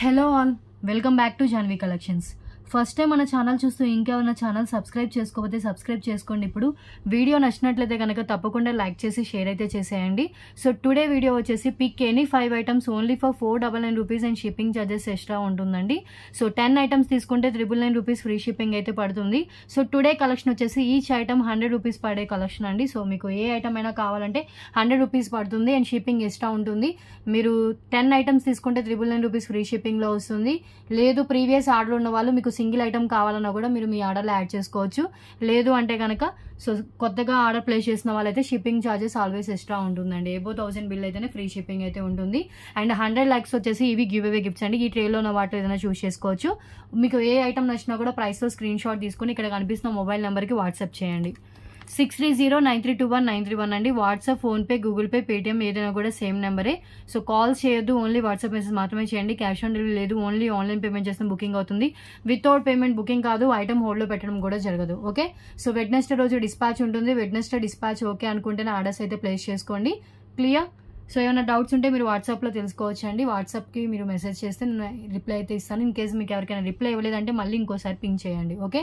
Hello all, welcome back to Janhvi collections. First time మన channel చూస్తూ ఇంకేమైనా ఛానల్ సబ్స్క్రైబ్ చేసుకోకపోతే సబ్స్క్రైబ్ చేసుకోండి. ఇప్పుడు వీడియో నచ్చినట్లయితే కనుక తప్పకుండా లైక్ చేసి షేర్ అయితే చేసేయండి. సో టుడే వీడియో వచ్చేసి pick any 5 items only for 499 rupees and shipping charges extra ఉంటుందండి. సో 10 ఐటమ్స్ తీసుకుంటే 999 రూపీస్ ఫ్రీ షిప్పింగ్ అయితే పడుతుంది. సో టుడే కలెక్షన్ వచ్చేసి ఈచ్ ఐటమ్ 100 రూపీస్ పడే కలెక్షన్ అండి. సో మీకు ఏ ఐటమ్ అయినా కావాలంటే 100 రూపీస్ పడుతుంది అండ్ షిప్పింగ్ ఎక్స్ట్రా ఉంటుంది. మీరు 10 ఐటమ్స్ తీసుకుంటే 999 రూపీస్ ఫ్రీ షిప్పింగ్లో వస్తుంది. లేదు ప్రీవియస్ ఆర్డర్ ఉన్న వాళ్ళు మీకు సింగిల్ ఐటమ్ కావాలన్నా కూడా మీరు మీ ఆర్డర్లో యాడ్ చేసుకోవచ్చు. లేదు అంటే కనుక సో కొత్తగా ఆర్డర్ ప్లేస్ చేసిన వాళ్ళైతే షిప్పింగ్ ఛార్జెస్ ఆల్వేస్ ఎక్స్ట్రా ఉంటుందండి. ఎబో 1000 బిల్ అయితేనే ఫ్రీ షిప్పింగ్ అయితే ఉంటుంది. అండ్ 100 లైక్స్ వచ్చేసి ఇవి గివ్ అవే గిఫ్ట్స్ అండి. ఈ ట్రేలో ఉన్న వాటిలో ఏదైనా చూస్ చేసుకోవచ్చు. మీకు ఏ ఐటమ్ నచ్చినా కూడా ప్రైస్తో స్క్రీన్ షాట్ తీసుకుని ఇక్కడ కనిపిస్తున్న మొబైల్ నెంబర్కి వాట్సాప్ చేయండి. 6309321931 అండి. WhatsApp, PhonePe, Google pay, Paytm ఏదైనా కూడా సేమ్ నెంబరే. సో కాల్ చేయొద్దు, ఓన్లీ వాట్సాప్ మెసేజ్ మాత్రమే చేయండి. క్యాష్ ఆన్ డెలివరీ లేదు, ఓన్లీ ఆన్లైన్ పేమెంట్ చేస్తే బుకింగ్ అవుతుంది. వితౌట్ పేమెంట్ బుకింగ్ కాదు, ఐటమ్ హోల్డ్లో పెట్టడం కూడా జరగదు. ఓకే, సో వెడ్నెస్డే రోజు డిస్పాచ్ ఉంటుంది. వెడ్నెస్డే డిస్పాచ్ ఓకే అనుకుంటేనే ఆర్డర్స్ అయితే ప్లేస్ చేసుకోండి. క్లియర్? సో ఏమైనా డౌట్స్ ఉంటే మీరు వాట్సాప్లో తెలుసుకోవచ్చు అండి. వాట్సాప్కి మీరు మెసేజ్ చేస్తే నేను రిప్లై అయితే ఇస్తాను. ఇన్ కేసు మీకు ఎవరికైనా రిప్లై ఇవ్వలేదంటే మళ్ళీ ఇంకోసారి పింక్ చేయండి. ఓకే,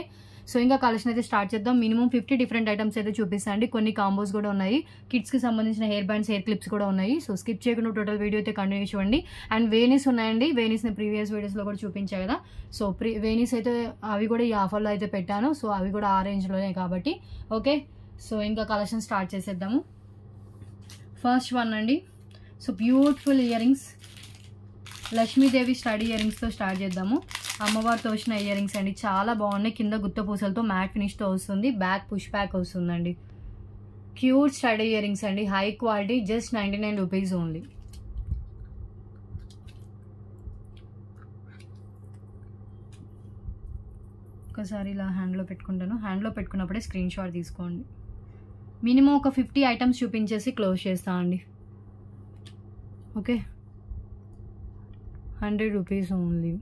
సో ఇంకా కలెక్షన్ అయితే స్టార్ట్ చేద్దాం. మినిమం 50 డిఫరెంట్ ఐటమ్స్ అయితే చూపిస్తాండి. కొన్ని కాంబోస్ కూడా ఉన్నాయి. కిడ్స్కి సంబంధించిన హెయిర్ బ్యాండ్స్, హెయిర్ క్లిప్స్ కూడా ఉన్నాయి. సో స్కిప్ చేయకుండా టోటల్ వీడియో అయితే కంటిన్యూ చేయండి. అండ్ వేనీస్ ఉన్నాయండి. వేనీస్ని ప్రీవియస్ వీడియోస్లో కూడా చూపించా కదా. సో వేనీస్ అయితే అవి కూడా ఈ ఆఫర్లో అయితే పెట్టాను. సో అవి కూడా ఆ రేంజ్లోనే కాబట్టి ఓకే. సో ఇంకా కలెక్షన్ స్టార్ట్ చేసేద్దాము. ఫస్ట్ వన్ అండి. So beautiful ear rings, Lakshmidevi studded ear రింగ్స్తో స్టార్ట్ చేద్దాము. అమ్మవారితో వచ్చిన ఇయర్ రింగ్స్ అండి, చాలా బాగున్నాయి. కింద గుత్త పూసలతో మ్యాట్ ఫినిష్తో వస్తుంది. బ్యాక్ పుష్ బ్యాక్ వస్తుందండి. క్యూట్ స్టడీ ఇయర్ రింగ్స్ అండి, high quality, just 99 rupees only. ఒకసారి ఇలా హ్యాండ్లో పెట్టుకుంటాను. హ్యాండ్లో పెట్టుకున్నప్పుడే స్క్రీన్ షాట్ తీసుకోండి. మినిమం ఒక 50 ఐటమ్స్ చూపించేసి క్లోజ్ చేస్తా అండి. Okay, 100 rupees only.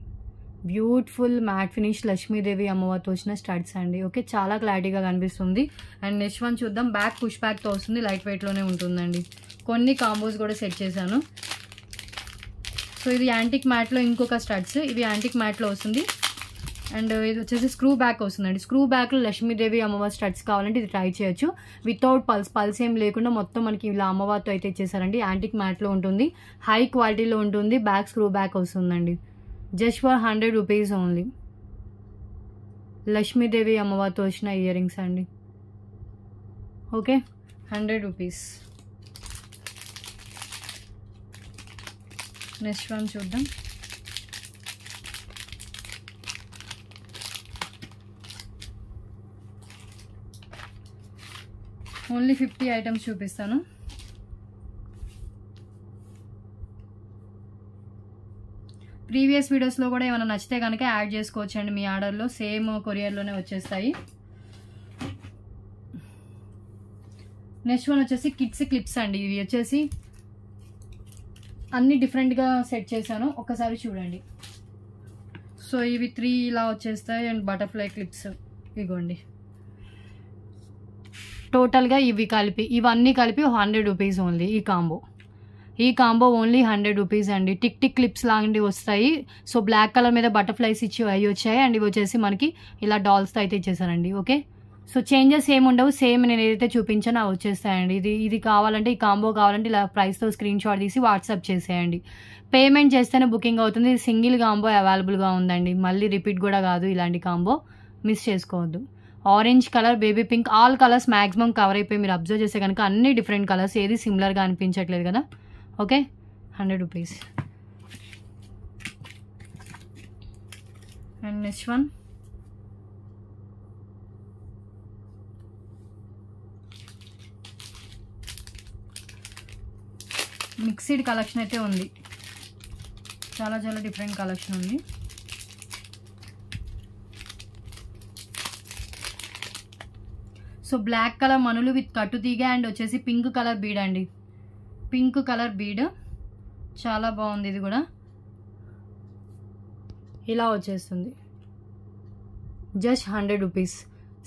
Beautiful mat finish Lakshmidevi అమ్మవారితో వచ్చిన స్టడ్స్ అండి. ఓకే, చాలా క్లారిటీగా కనిపిస్తుంది. అండ్ నెక్స్ట్ వన్ చూద్దాం. బ్యాక్ పుష్ బ్యాక్తో వస్తుంది, లైట్ వెయిట్లోనే ఉంటుందండి. కొన్ని కాంబోస్ కూడా సెట్ చేశాను. సో ఇది యాంటిక్ మ్యాట్లో ఇంకొక స్టడ్స్, ఇవి యాంటిక్ మ్యాట్లో వస్తుంది. అండ్ ఇది వచ్చేసి స్క్రూ బ్యాక్ వస్తుందండి. స్క్రూ బ్యాక్లో లక్ష్మీదేవి అమ్మవారి స్టడ్స్ కావాలంటే ఇది ట్రై చేయొచ్చు. వితౌట్ పల్స్ ఏం లేకుండా మొత్తం మనకి ఇలా అమ్మవారితో అయితే ఇచ్చేసారండి. యాంటిక్ మ్యాట్లో ఉంటుంది, హై క్వాలిటీలో ఉంటుంది. బ్యాక్ స్క్రూ బ్యాక్ వస్తుందండి. Just for 100 rupees only. లక్ష్మీదేవి అమ్మవారితో వచ్చిన ఇయర్ రింగ్స్ అండి. Okay, 100 rupees. నెక్స్ట్ వన్ చూద్దాం. ఓన్లీ 50 ఐటమ్స్ చూపిస్తాను. ప్రీవియస్ వీడియోస్లో కూడా ఏమైనా నచ్చితే కనుక యాడ్ చేసుకోవచ్చు అండి మీ ఆర్డర్లో. సేమ్ కొరియర్లోనే వచ్చేస్తాయి. నెక్స్ట్ వన్ వచ్చేసి కిడ్స్ క్లిప్స్ అండి. ఇవి వచ్చేసి అన్ని డిఫరెంట్గా సెట్ చేశాను, ఒక్కసారి చూడండి. సో ఇవి 3 ఇలా వచ్చేస్తాయి. అండ్ బటర్ఫ్లై క్లిప్స్ ఇగోండి. టోటల్గా ఇవన్నీ కలిపి 100 రూపీస్ ఓన్లీ. ఈ కాంబో ఓన్లీ 100 రూపీస్ అండి. టిక్ క్లిప్స్ లాంటివి వస్తాయి. సో బ్లాక్ కలర్ మీద బటర్ఫ్లైస్ అవి వచ్చాయి. అండ్ ఇవి వచ్చేసి మనకి ఇలా డాల్స్తో అయితే ఇచ్చేసారండి. ఓకే, సో చేంజెస్ ఏమి ఉండవు, సేమ్ నేను ఏదైతే చూపించానో అవి వచ్చేస్తాయండి. ఇది కావాలంటే, ఈ కాంబో కావాలంటే ఇలా ప్రైస్తో స్క్రీన్ షాట్ తీసి వాట్సాప్ చేసేయండి. పేమెంట్ చేస్తేనే బుకింగ్ అవుతుంది. ఇది సింగిల్ కాంబో అవైలబుల్గా ఉందండి, మళ్ళీ రిపీట్ కూడా కాదు. ఇలాంటి కాంబో మిస్ చేసుకోవద్దు. Orange colour, baby pink, all colours maximum cover అయిపోయి మీరు అబ్జర్వ్ చేస్తే కనుక అన్ని డిఫరెంట్ కలర్స్, ఏది సిమిలర్గా అనిపించట్లేదు కదా. Okay, 100 rupees. And next one mixed collection అయితే ఉంది. చాలా డిఫరెంట్ కలెక్షన్ ఉంది. సో బ్లాక్ కలర్ మనులు విత్ కట్టు తీగ అండ్ వచ్చేసి పింక్ కలర్ బీడ్ అండి. పింక్ కలర్ బీడ్ చాలా బాగుంది. ఇది కూడా ఇలా వచ్చేస్తుంది. Just 100 rupees.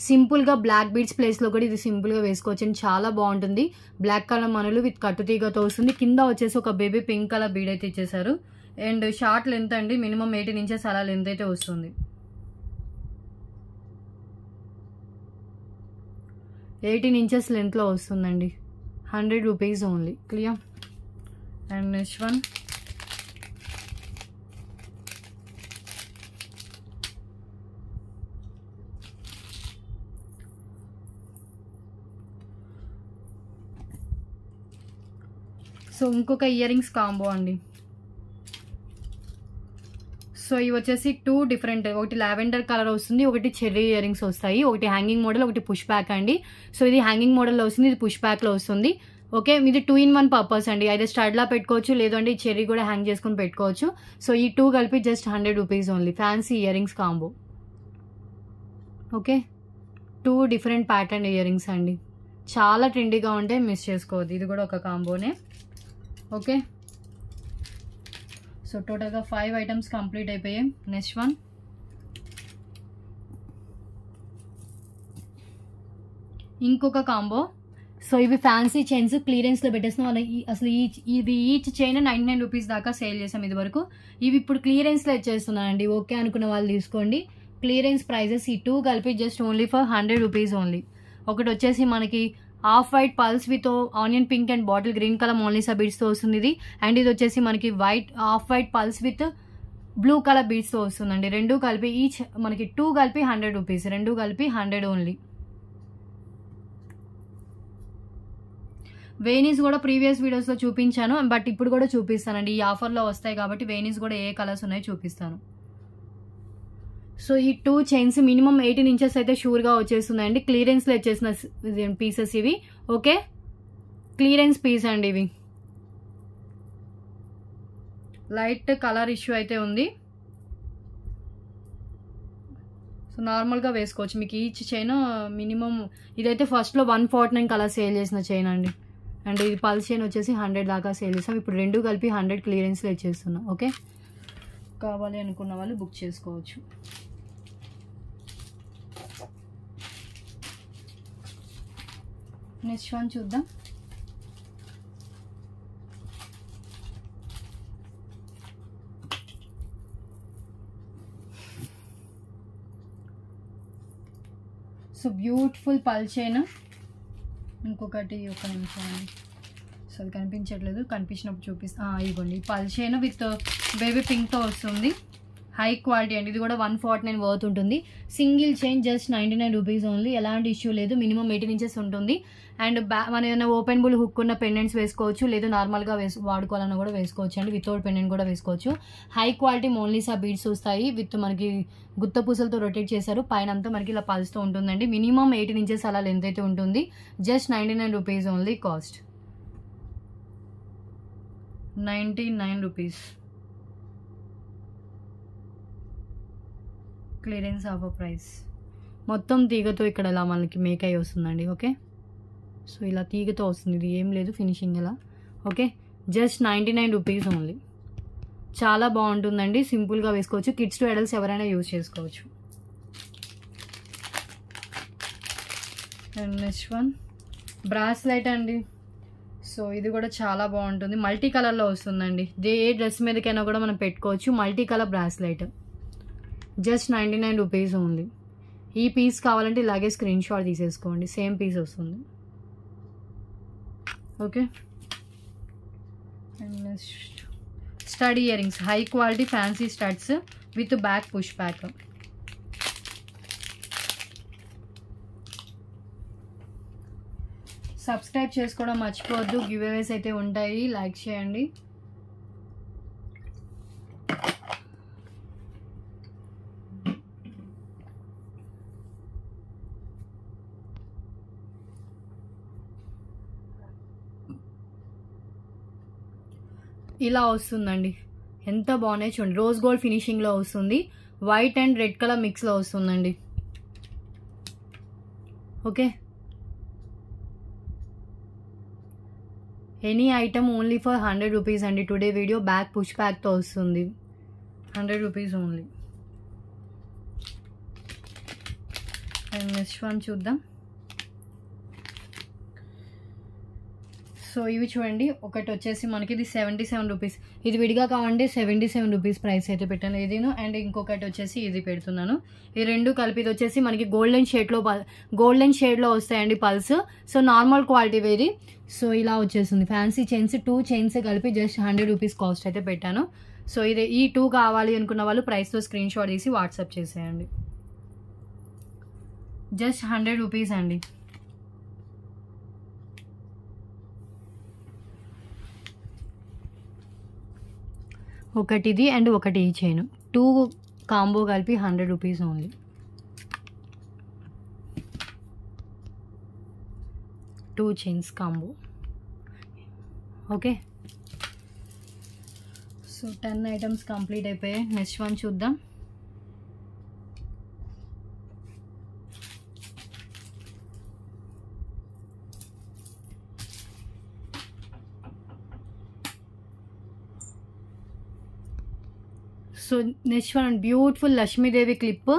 సింపుల్గా బ్లాక్ బీడ్స్ ప్లేస్లో కూడా ఇది సింపుల్గా వేసుకోవచ్చు అండి, చాలా బాగుంటుంది. బ్లాక్ కలర్ మనులు విత్ కట్టు తీగతో వస్తుంది. కింద వచ్చేసి ఒక బేబీ పింక్ కలర్ బీడ్ అయితే ఇచ్చేసారు. అండ్ షార్ట్ లెంత్ అండి, మినిమం 18 ఇంచెస్ అలా లెంత్ అయితే వస్తుంది. 18 ఇంచెస్ లెంత్లో వస్తుందండి. 100 rupees only. Clear. And next one so ఇంకొక ఇయర్ రింగ్స్ కాంబో అండి. సో ఇవి వచ్చేసి 2 డిఫరెంట్, ఒకటి లావెండర్ కలర్ వస్తుంది, ఒకటి చెర్రీ ఇయర్ రింగ్స్ వస్తాయి. ఒకటి హ్యాంగింగ్ మోడల్, ఒకటి పుష్ బ్యాక్ అండి. సో ఇది హ్యాంగింగ్ మోడల్లో వస్తుంది, ఇది పుష్ బ్యాక్లో వస్తుంది. ఓకే, ఇది 2-in-1 పర్పస్ అండి. అయితే స్టడ్లా పెట్టుకోవచ్చు, లేదంటే ఈ చెర్రీ కూడా హ్యాంగ్ చేసుకుని పెట్టుకోవచ్చు. సో ఈ 2 కలిపి just 100 rupees only. Fancy ear rings combo. Okay, 2 different pattern ear rings అండి, చాలా ట్రెండీగా ఉంటే మిస్ చేసుకోవద్దు. ఇది కూడా ఒక కాంబోనే. ఓకే, సో టోటల్గా 5 ఐటమ్స్ కంప్లీట్ అయిపోయాయి. నెక్స్ట్ వన్ ఇంకొక కాంబో. సో ఇవి ఫ్యాన్సీ చైన్స్ క్లియరెన్స్లో పెట్టేస్తున్నాం. అసలు ఇవి ఈచ్ చైన్ 99 రూపీస్ దాకా సేల్ చేసాం ఇది వరకు. ఇవి ఇప్పుడు క్లియరెన్స్లో ఇచ్చేస్తున్నానండి. ఓకే అనుకున్న వాళ్ళు తీసుకోండి. క్లియరెన్స్ ప్రైజెస్ ఈ 2 కలిపి just only for 100 rupees only. ఒకటి వచ్చేసి మనకి off white pearls with onion pink and bottle green colour Mona Lisa బీడ్స్తో వస్తుంది ఇది. అండ్ ఇది వచ్చేసి మనకి off white pearls with blue colour బీడ్స్తో వస్తుందండి. 2 కలిపి ఈచ్ మనకి 2 కలిపి 100 రూపీస్. 2 కలిపి 100 ఓన్లీ. వేనీస్ కూడా ప్రీవియస్ వీడియోస్లో చూపించాను, బట్ ఇప్పుడు కూడా చూపిస్తానండి. ఈ ఆఫర్లో వస్తాయి కాబట్టి వేనీస్ కూడా ఏ కలర్స్ ఉన్నాయో చూపిస్తాను. సో ఈ 2 చైన్స్ మినిమం 18 ఇంచెస్ అయితే షూర్గా వచ్చేస్తుందండి. క్లియరెన్స్లో వచ్చేసిన పీసెస్ ఇవి. ఓకే, క్లియరెన్స్ పీస్ అండి ఇవి. లైట్ కలర్ ఇష్యూ అయితే ఉంది. సో నార్మల్గా వేసుకోవచ్చు. మీకు ఈచ్ చైన్ మినిమం ఇదైతే ఫస్ట్లో 149 కలర్ సేల్ చేసిన చైన్ అండి. అండ్ ఇది పల్స్ చైన్ వచ్చేసి 100 దాకా సేల్ చేస్తాం. ఇప్పుడు 2 కలిపి 100 క్లియరెన్స్లో ఇచ్చేస్తున్నాం. ఓకే, కావాలి అనుకున్న వాళ్ళు బుక్ చేసుకోవచ్చు. నెక్స్ట్ వన్ చూద్దాం. So beautiful pearl chain. ఇంకొకటి ఒక నిమిషం అండి, సో అది కనిపించట్లేదు, కనిపించినప్పుడు చూపిస్తా. ఇవ్వండి పల్ చైన్ విత్ బేబీ పింక్తో వస్తుంది. హై క్వాలిటీ అండి. ఇది కూడా 149 వర్త్ ఉంటుంది. Single chain just 99 rupees only. ఎలాంటి ఇష్యూ లేదు. మినిమం 18 ఇంచెస్ ఉంటుంది. అండ్ మన ఏదైనా ఓపెన్ బుల్ హుక్ ఉన్న పెండెంట్స్ వేసుకోవచ్చు, లేదు నార్మల్గా వాడుకోవాలన్నా కూడా వేసుకోవచ్చు అండి. వితౌట్ పెండెంట్ కూడా వేసుకోవచ్చు. హై క్వాలిటీ మోనాలిసా బీడ్స్ వస్తాయి విత్ మనకి గుత్త పూసలతో రొటేట్ చేశారు. పైన అంతా మనకి ఇలా పల్స్తో ఉంటుందండి. మినిమం 18 ఇంచెస్ అలా లెంత్ అయితే ఉంటుంది. Just 99 rupees only cost. 99 rupees. Clearance offer price. మొత్తం తీగతో ఇక్కడ ఇలా మనకి మేక్ అయ్యి వస్తుందండి. ఓకే, సో ఇలా తీగతో వస్తుంది. ఇది ఏం లేదు ఫినిషింగ్ ఇలా. Okay, just 99 rupees only. చాలా బాగుంటుందండి. సింపుల్గా వేసుకోవచ్చు. కిడ్స్ టు అడల్ట్స్ ఎవరైనా యూజ్ చేసుకోవచ్చు. అండ్ నెక్స్ట్ వన్ బ్రాస్లైట్ అండి. సో ఇది కూడా చాలా బాగుంటుంది. మల్టీ కలర్లో వస్తుందండి. ఏ డ్రెస్ మీదకైనా కూడా మనం పెట్టుకోవచ్చు. Multi colour bracelet. Just 99 rupees only. ఈ పీస్ కావాలంటే ఇలాగే స్క్రీన్ షాట్ తీసేసుకోండి. సేమ్ పీస్ వస్తుంది. Okay, and next stud ear rings. High quality fancy studs with back push back. Subscribe చేసుకోవడం మర్చిపోవద్దు. గివ్ అవేస్ అయితే ఉంటాయి. లైక్ చేయండి. ఇలా వస్తుందండి. ఎంత బాగున్నాయి చూడండి. రోజ్ గోల్డ్ ఫినిషింగ్లో వస్తుంది. వైట్ అండ్ రెడ్ కలర్ మిక్స్లో వస్తుందండి. Okay, any item only for 100 rupees అండి. టుడే వీడియో బ్యాక్ పుష్ బ్యాక్తో వస్తుంది. 100 rupees only. And next one చూద్దాం. సో ఇవి చూడండి, ఒకటి వచ్చేసి మనకి ఇది 77 రూపీస్. ఇది విడిగా కావాలంటే 77 రూపీస్ ప్రైస్ అయితే పెట్టాను ఇదిను. అండ్ ఇంకొకటి వచ్చేసి ఇది పెడుతున్నాను. ఈ రెండు కలిపి ఇది వచ్చేసి మనకి గోల్డెన్ షేడ్లో వస్తాయండి పల్స్. సో నార్మల్ క్వాలిటీ వేది. సో ఇలా వచ్చేస్తుంది. ఫ్యాన్సీ చైన్స్ 2 చైన్స్ కలిపి జస్ట్ 100 రూపీస్ కాస్ట్ అయితే పెట్టాను. సో ఇది ఈ 2 కావాలి అనుకున్న వాళ్ళు ప్రైస్తో స్క్రీన్ షాట్ తీసి వాట్సాప్ చేసేయండి. జస్ట్ 100 రూపీస్ అండి. ఒకటి ఇది అండ్ ఒకటి ఈ చైన్ 2 కాంబో కలిపి 100 rupees only. Two chains combo. Okay, so 10 items complete అయిపోయాయి. నెక్స్ట్ వన్ చూద్దాం. So next one beautiful Lakshmidevi clip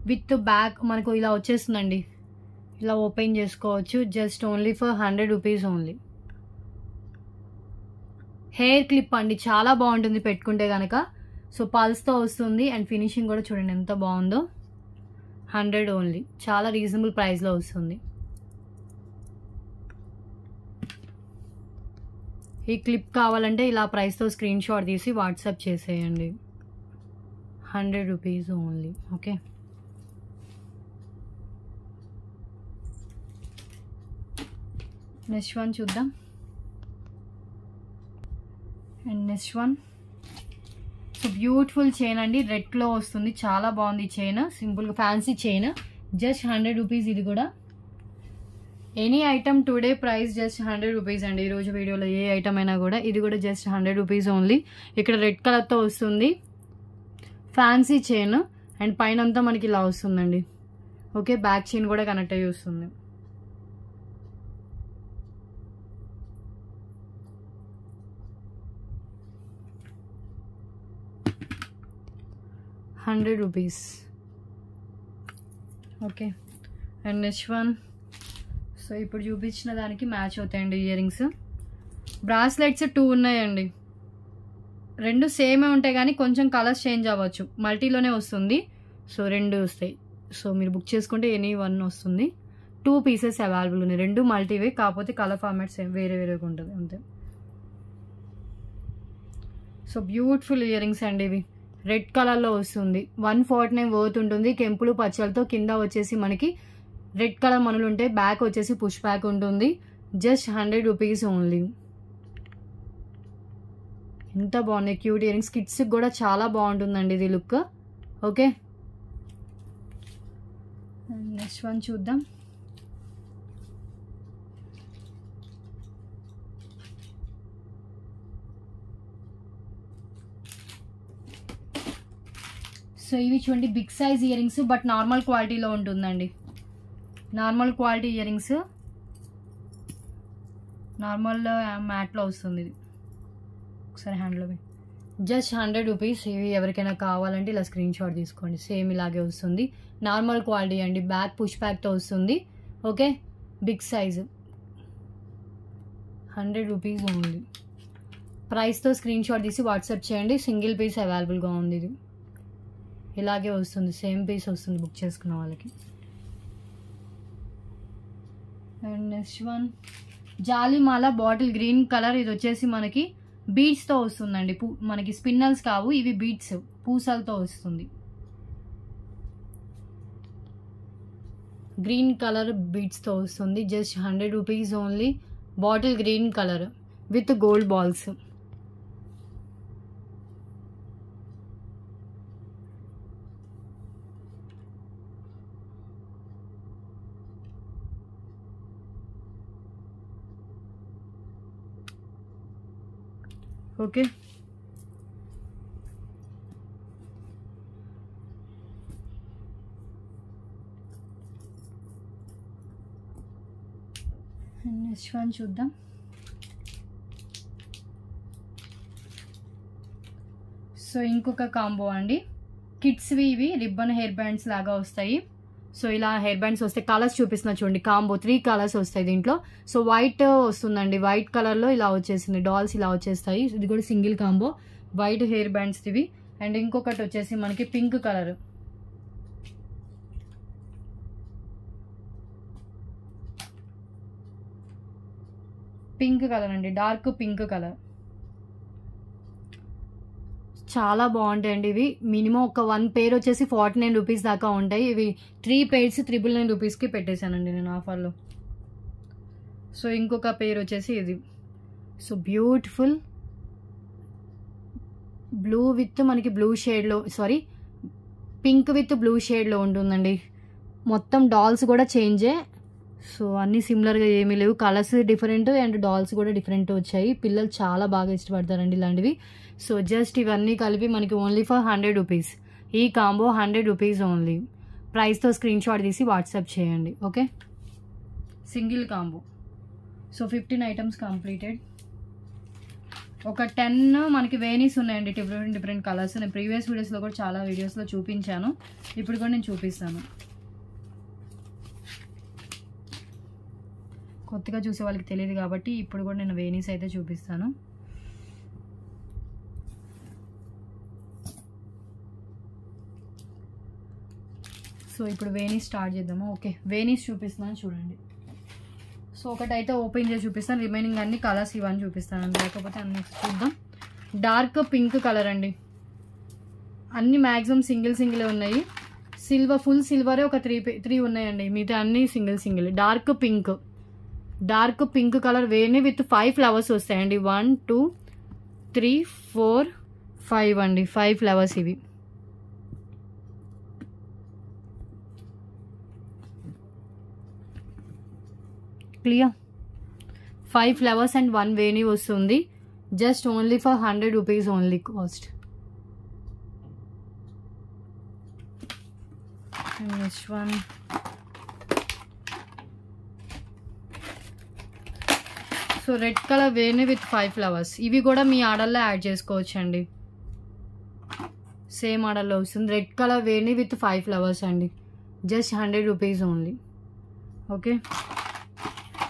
with back మనకు ఇలా వచ్చేస్తుందండి. ఇలా ఓపెన్ చేసుకోవచ్చు. Just only for 100 rupees only. Hair clip అండి, చాలా బాగుంటుంది పెట్టుకుంటే కనుక. సో పల్స్తో వస్తుంది అండ్ ఫినిషింగ్ కూడా చూడండి ఎంత బాగుందో. 100 ఓన్లీ, చాలా రీజనబుల్ ప్రైస్లో వస్తుంది. ఈ క్లిప్ కావాలంటే ఇలా ప్రైస్తో స్క్రీన్ షాట్ తీసి వాట్సాప్ చేసేయండి. 100 rupees only. Okay, next one చూద్దాం. And next one so beautiful chain అండి, రెడ్లో వస్తుంది. చాలా బాగుంది చైన్, సింపుల్గా ఫ్యాన్సీ చైన్. Just 100 rupees. ఇది కూడా any item today price just 100 rupees అండి. ఈరోజు వీడియోలో ఏ ఐటమ్ అయినా కూడా ఇది కూడా జస్ట్ 100 రూపీస్ ఓన్లీ. ఇక్కడ రెడ్ కలర్తో వస్తుంది ఫ్యాన్సీ చైన్ అండ్ పైన అంతా మనకి ఇలా వస్తుందండి. ఓకే, బ్యాక్ చైన్ కూడా కనెక్ట్ అయ్యి వస్తుంది. ₹100. Okay, and next one so ఇప్పుడు చూపించిన దానికి మ్యాచ్ అవుతాయండి ఇయర్ రింగ్స్. బ్రాస్లెట్స్ 2 ఉన్నాయండి. 2 సేమే ఉంటాయి కానీ కొంచెం కలర్స్ చేంజ్ అవ్వచ్చు. మల్టీలోనే వస్తుంది. సో 2 వస్తాయి. సో మీరు బుక్ చేసుకుంటే ఎనీ 1 వస్తుంది. 2 పీసెస్ అవైలబుల్ ఉన్నాయి. 2 మల్టీవే, కాకపోతే కలర్ ఫార్మాట్స్ వేరే వేరేగా ఉంటుంది అంతే. సో బ్యూటిఫుల్ ఇయర్ రింగ్స్ అండి ఇవి. రెడ్ కలర్లో వస్తుంది. 149 వర్త్ ఉంటుంది. కెంపులు పచ్చలతో కింద వచ్చేసి మనకి రెడ్ కలర్ మనులు ఉంటాయి. బ్యాక్ వచ్చేసి పుష్ బ్యాక్ ఉంటుంది. Just 100 rupees only. ఎంత బాగున్నాయి క్యూట్ ఇయర్ రింగ్స్. కిడ్స్కి కూడా చాలా బాగుంటుందండి ఇది లుక్. ఓకే, నెక్స్ట్ వన్ చూద్దాం. సో ఇవి చూడండి big size ear rings but normal క్వాలిటీలో ఉంటుందండి. Normal quality ear rings, normal మ్యాట్లో వస్తుంది ఇది. ఒకసారి హ్యాండ్లో జస్ట్ 100 రూపీస్. ఇవి ఎవరికైనా కావాలంటే ఇలా స్క్రీన్ షాట్ తీసుకోండి. సేమ్ ఇలాగే వస్తుంది. నార్మల్ క్వాలిటీ అండి. బ్యాక్ పుష్ బ్యాక్తో వస్తుంది. Okay, big size. 100 rupees only. ప్రైస్తో స్క్రీన్ షాట్ తీసి వాట్సాప్ చేయండి. సింగిల్ పీస్ అవైలబుల్గా ఉంది. ఇది ఇలాగే వస్తుంది. సేమ్ పీస్ వస్తుంది బుక్ చేసుకున్న వాళ్ళకి. అండ్ నెక్స్ట్ వన్ జాలిమాల బాటిల్ గ్రీన్ కలర్. ఇది వచ్చేసి మనకి బీడ్స్తో వస్తుందండి. మనకి స్పిన్నల్స్ కావు ఇవి, బీడ్స్ పూసలతో వస్తుంది. గ్రీన్ కలర్ బీడ్స్తో వస్తుంది. Just 100 rupees only. Bottle green colour with gold balls. Okay, next one చూద్దాం. సో ఇంకొక కాంబో అండి. కిడ్స్వి ఇవి రిబ్బన్ హెయిర్ బ్యాండ్స్ లాగా వస్తాయి. సో ఇలా హెయిర్ బ్యాండ్స్ వస్తాయి. కలర్స్ చూపిస్తున్నా చూడండి, కాంబో 3 కలర్స్ వస్తాయి దీంట్లో. సో వైట్ వస్తుందండి, వైట్ కలర్లో ఇలా వచ్చేసింది, డాల్స్ ఇలా వచ్చేస్తాయి. ఇది కూడా single combo white hair bands ఇవి. అండ్ ఇంకొకటి వచ్చేసి మనకి పింక్ కలర్, పింక్ కలర్ అండి, డార్క్ పింక్ కలర్. చాలా బాగుంటాయండి ఇవి. మినిమం ఒక 1 పేర్ వచ్చేసి 49 రూపీస్ దాకా ఉంటాయి. ఇవి 3 పేర్స్ 999 రూపీస్కి పెట్టేశానండి నేను ఆఫర్లో. సో ఇంకొక పేర్ వచ్చేసి ఇది. సో బ్యూటిఫుల్ బ్లూ విత్ మనకి బ్లూ షేడ్లో, సారీ పింక్ విత్ బ్లూ షేడ్లో ఉంటుందండి. మొత్తం డాల్స్ కూడా చేంజే. సో అన్నీ సిమిలర్గా ఏమీ లేవు, కలర్స్ డిఫరెంట్ అండ్ డాల్స్ కూడా డిఫరెంట్ వచ్చాయి. పిల్లలు చాలా బాగా ఇష్టపడతారండి ఇలాంటివి. సో జస్ట్ ఇవన్నీ కలిపి మనకి ఓన్లీ ఫర్ 100 రూపీస్. ఈ కాంబో 100 రూపీస్ ఓన్లీ. ప్రైస్తో స్క్రీన్ షాట్ తీసి వాట్సాప్ చేయండి. Okay, single combo. So 15 items completed. ఒక 10 మనకి వేనీస్ ఉన్నాయండి, డిఫరెంట్ కలర్స్. నేను ప్రీవియస్ వీడియోస్లో కూడా చాలా వీడియోస్లో చూపించాను, ఇప్పుడు కూడా నేను చూపిస్తాను. కొత్తగా చూసే వాళ్ళకి తెలియదు కాబట్టి ఇప్పుడు కూడా నేను వేనీస్ అయితే చూపిస్తాను. సో ఇప్పుడు వేనీస్ స్టార్ట్ చేద్దాము. ఓకే, వేనీస్ చూపిస్తున్నాను చూడండి. సో ఒకటైతే ఓపెన్ చేసి చూపిస్తాను, రిమైనింగ్ అన్ని కలర్స్ ఇవన్నీ చూపిస్తాను, లేకపోతే అన్ని చూద్దాం. డార్క్ పింక్ కలర్ అండి, అన్ని మ్యాక్సిమం సింగిల్ ఉన్నాయి. సిల్వర్, ఫుల్ సిల్వరే ఒక 3 ఉన్నాయండి, మిగతా అన్ని సింగిల్. డార్క్ పింక్ కలర్ వేణి విత్ 5 ఫ్లవర్స్ వస్తాయండి. 1 2 3 4 5 అండి, 5 ఫ్లవర్స్ ఇవి. క్లియర్, 5 ఫ్లవర్స్ అండ్ 1 వేణి వస్తుంది. Just only for 100 rupees only cost. Next one so red colour వేణి విత్ 5 ఫ్లవర్స్. ఇవి కూడా మీ ఆర్డర్లో యాడ్ చేసుకోవచ్చు అండి, సేమ్ ఆర్డర్లో వస్తుంది. రెడ్ కలర్ వేణి విత్ 5 ఫ్లవర్స్ అండి, జస్ట్ 100 రూపీస్ ఓన్లీ. ఓకే,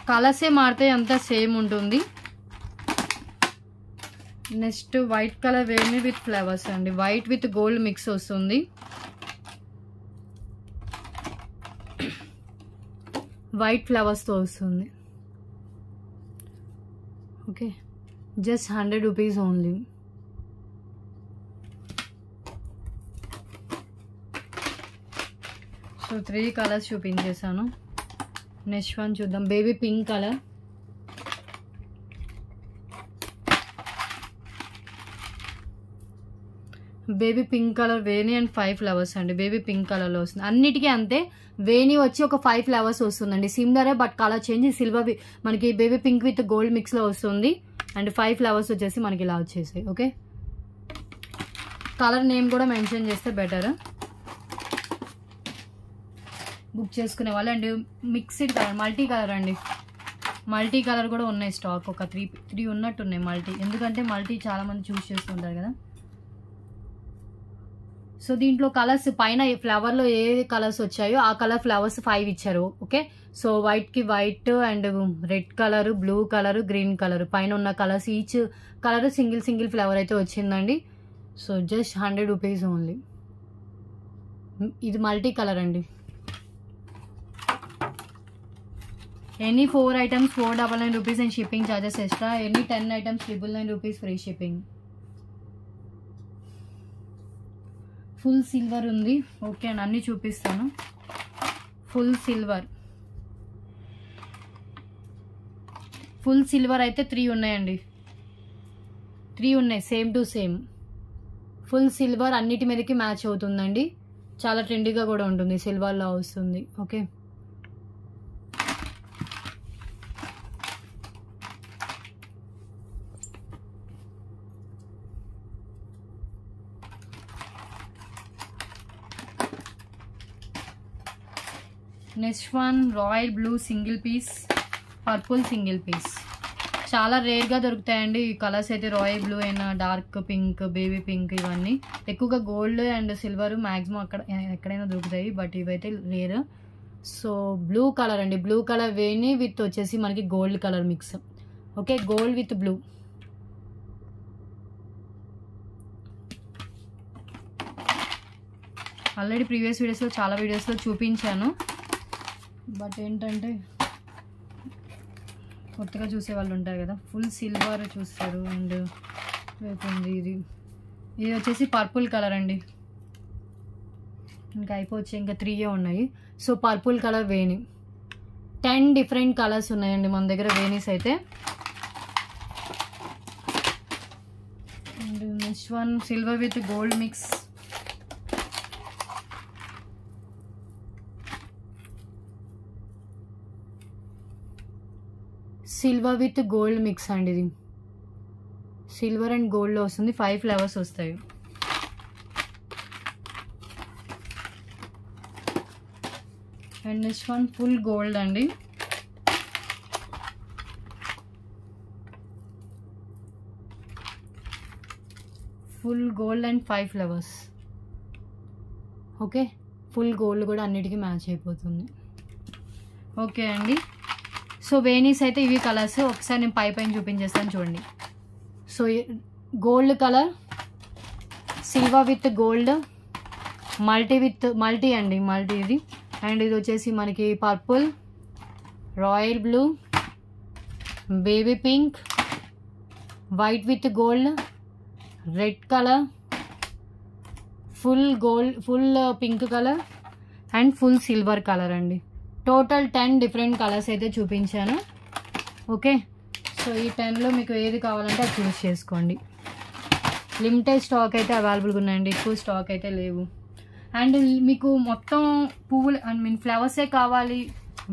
కలర్సే మారితే అంతా సేమ్ ఉంటుంది. నెక్స్ట్ వైట్ కలర్ వేణి విత్ ఫ్లవర్స్ అండి, వైట్ విత్ గోల్డ్ మిక్స్ వస్తుంది. వైట్ ఫ్లవర్స్తో వస్తుంది. Okay, just 100 rupees only. So 3 colours చూపించేసాను. నెక్స్ట్ వన్ చూద్దాం, baby pink colour. Baby pink colour వేణి అండ్ 5 ఫ్లవర్స్ అండి, బేబీ పింక్ కలర్లో వస్తుంది. అన్నిటికీ అంతే, వేణి వచ్చి ఒక 5 ఫ్లవర్స్ వస్తుందండి, సిమిలరే బట్ కలర్ చేంజ్. సిల్వర్ మనకి బేబీ పింక్ విత్ గోల్డ్ మిక్స్లో వస్తుంది. అండ్ 5 ఫ్లవర్స్ వచ్చేసి మనకి ఇలా వచ్చేసాయి. ఓకే, కలర్ నేమ్ కూడా మెన్షన్ చేస్తే బెటర్ బుక్ చేసుకునే వాళ్ళు. And mixed colour, multi colour అండి, మల్టీ కలర్ కూడా ఉన్నాయి స్టాక్. ఒక 3 ఉన్నట్టున్నాయి మల్టీ, ఎందుకంటే మల్టీ చాలామంది చూస్ చేస్తుంటారు కదా. సో దీంట్లో కలర్స్ పైన ఫ్లవర్లో ఏ కలర్స్ వచ్చాయో ఆ కలర్ ఫ్లవర్స్ 5 ఇచ్చారు. ఓకే, సో వైట్కి white and red colour, blue colour, green colour, పైన ఉన్న colours each colour single flower అయితే వచ్చిందండి. So just 100 rupees only. ఇది మల్టీ కలర్ అండి. Any 4 items 499 rupees and shipping charges extra. Any 10 items 999 rupees free shipping. Full silver ఉంది. Okay అండి, అన్నీ చూపిస్తాను. ఫుల్ సిల్వర్ అయితే 3 ఉన్నాయండి, 3 ఉన్నాయి, same to same. Full silver అన్నిటి మీదకి మ్యాచ్ అవుతుందండి, చాలా ట్రెండీగా కూడా ఉంటుంది, సిల్వర్లో వస్తుంది. Okay, next one royal blue single piece, purple single piece. చాలా రేర్గా దొరుకుతాయండి ఈ కలర్స్ అయితే. రాయల్ బ్లూ అయినా, డార్క్ పింక్, బేబీ పింక్, ఇవన్నీ ఎక్కువగా గోల్డ్ అండ్ సిల్వర్ మ్యాక్సిమం అక్కడ ఎక్కడైనా దొరుకుతాయి, బట్ ఇవైతే రేర్. సో బ్లూ కలర్ అండి, బ్లూ కలర్ వేణి విత్ వచ్చేసి మనకి gold colour mix. Okay, gold with blue. Already previous వీడియోస్లో చాలా వీడియోస్లో చూపించాను, బట్ ఏంటంటే కొత్తగా చూసే వాళ్ళు ఉంటారు కదా, ఫుల్ సిల్వర్ చూస్తారు. అండ్ అయిపోయింది ఇది వచ్చేసి పర్పుల్ కలర్ అండి. ఇంకా అయిపోవచ్చు, ఇంకా 3 ఉన్నాయి. సో పర్పుల్ కలర్ వేణి, 10 డిఫరెంట్ కలర్స్ ఉన్నాయండి మన దగ్గర వేణీస్ అయితే. And next one silver with gold mix. Silver with gold mix అండి, ఇది సిల్వర్ అండ్ గోల్డ్లో వస్తుంది. 5 ఫ్లవర్స్ వస్తాయి. And next one full gold అండి. Full gold and 5 flowers. Okay, full gold కూడా అన్నిటికీ మ్యాచ్ అయిపోతుంది. ఓకే అండి, సో వేణీస్ అయితే ఇవి కలర్స్. ఒకసారి నేను పైన చూపించేస్తాను చూడండి. So gold colour, silver with gold, multi అండి, మల్టీ ఇది. అండ్ ఇది వచ్చేసి మనకి purple, royal blue, baby pink, white with gold, red colour, full gold, full pink colour and full silver colour అండి. టోటల్ 10 డిఫరెంట్ కలర్స్ అయితే చూపించాను. Okay, so ఈ 10లో మీకు ఏది కావాలంటే అది చూస్ చేసుకోండి. లిమిటెడ్ స్టాక్ అయితే అవైలబుల్గా ఉన్నాయండి, ఎక్కువ స్టాక్ అయితే లేవు. అండ్ మీకు మొత్తం పువ్వులు ఫ్లవర్సే కావాలి,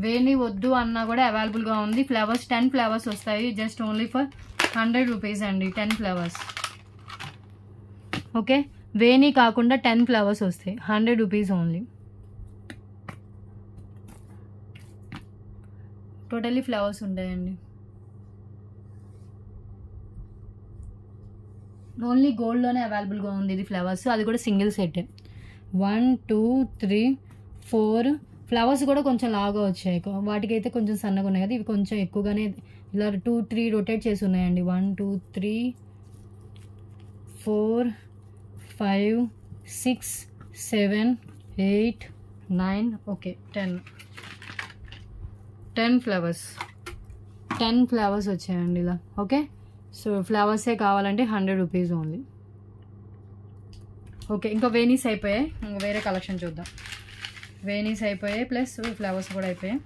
వేణి వద్దు అన్నా కూడా అవైలబుల్గా ఉంది. ఫ్లవర్స్ 10 ఫ్లవర్స్ వస్తాయి, జస్ట్ ఓన్లీ ఫర్ 100 రూపీస్ అండి, 10 ఫ్లవర్స్. ఓకే, వేణి కాకుండా 10 ఫ్లవర్స్ వస్తాయి, 100 రూపీస్ ఓన్లీ. టోటల్లీ ఫ్లవర్స్ ఉంటాయండి. ఓన్లీ గోల్డ్లోనే అవైలబుల్గా ఉంది ఇది ఫ్లవర్స్, అది కూడా సింగిల్ సెట్. 1 2 3 4 ఫ్లవర్స్ కూడా కొంచెం లాగా వచ్చాయి, వాటికైతే కొంచెం సన్నగా ఉన్నాయి కదా, ఇవి కొంచెం ఎక్కువగానే ఇలా 2 3 రొటేట్ చేసి ఉన్నాయండి. 1 2 3 4 5 6 7 8 9 ఓకే 10 ఫ్లవర్స్ వచ్చాయండి ఇలా. ఓకే, సో ఫ్లవర్సే కావాలంటే 100 రూపీస్ ఓన్లీ. ఓకే, ఇంకా వేణీస్ అయిపోయాయి, ఇంకా వేరే కలెక్షన్ చూద్దాం. వేణీస్ అయిపోయాయి ప్లస్ ఫ్లవర్స్ కూడా అయిపోయాయి.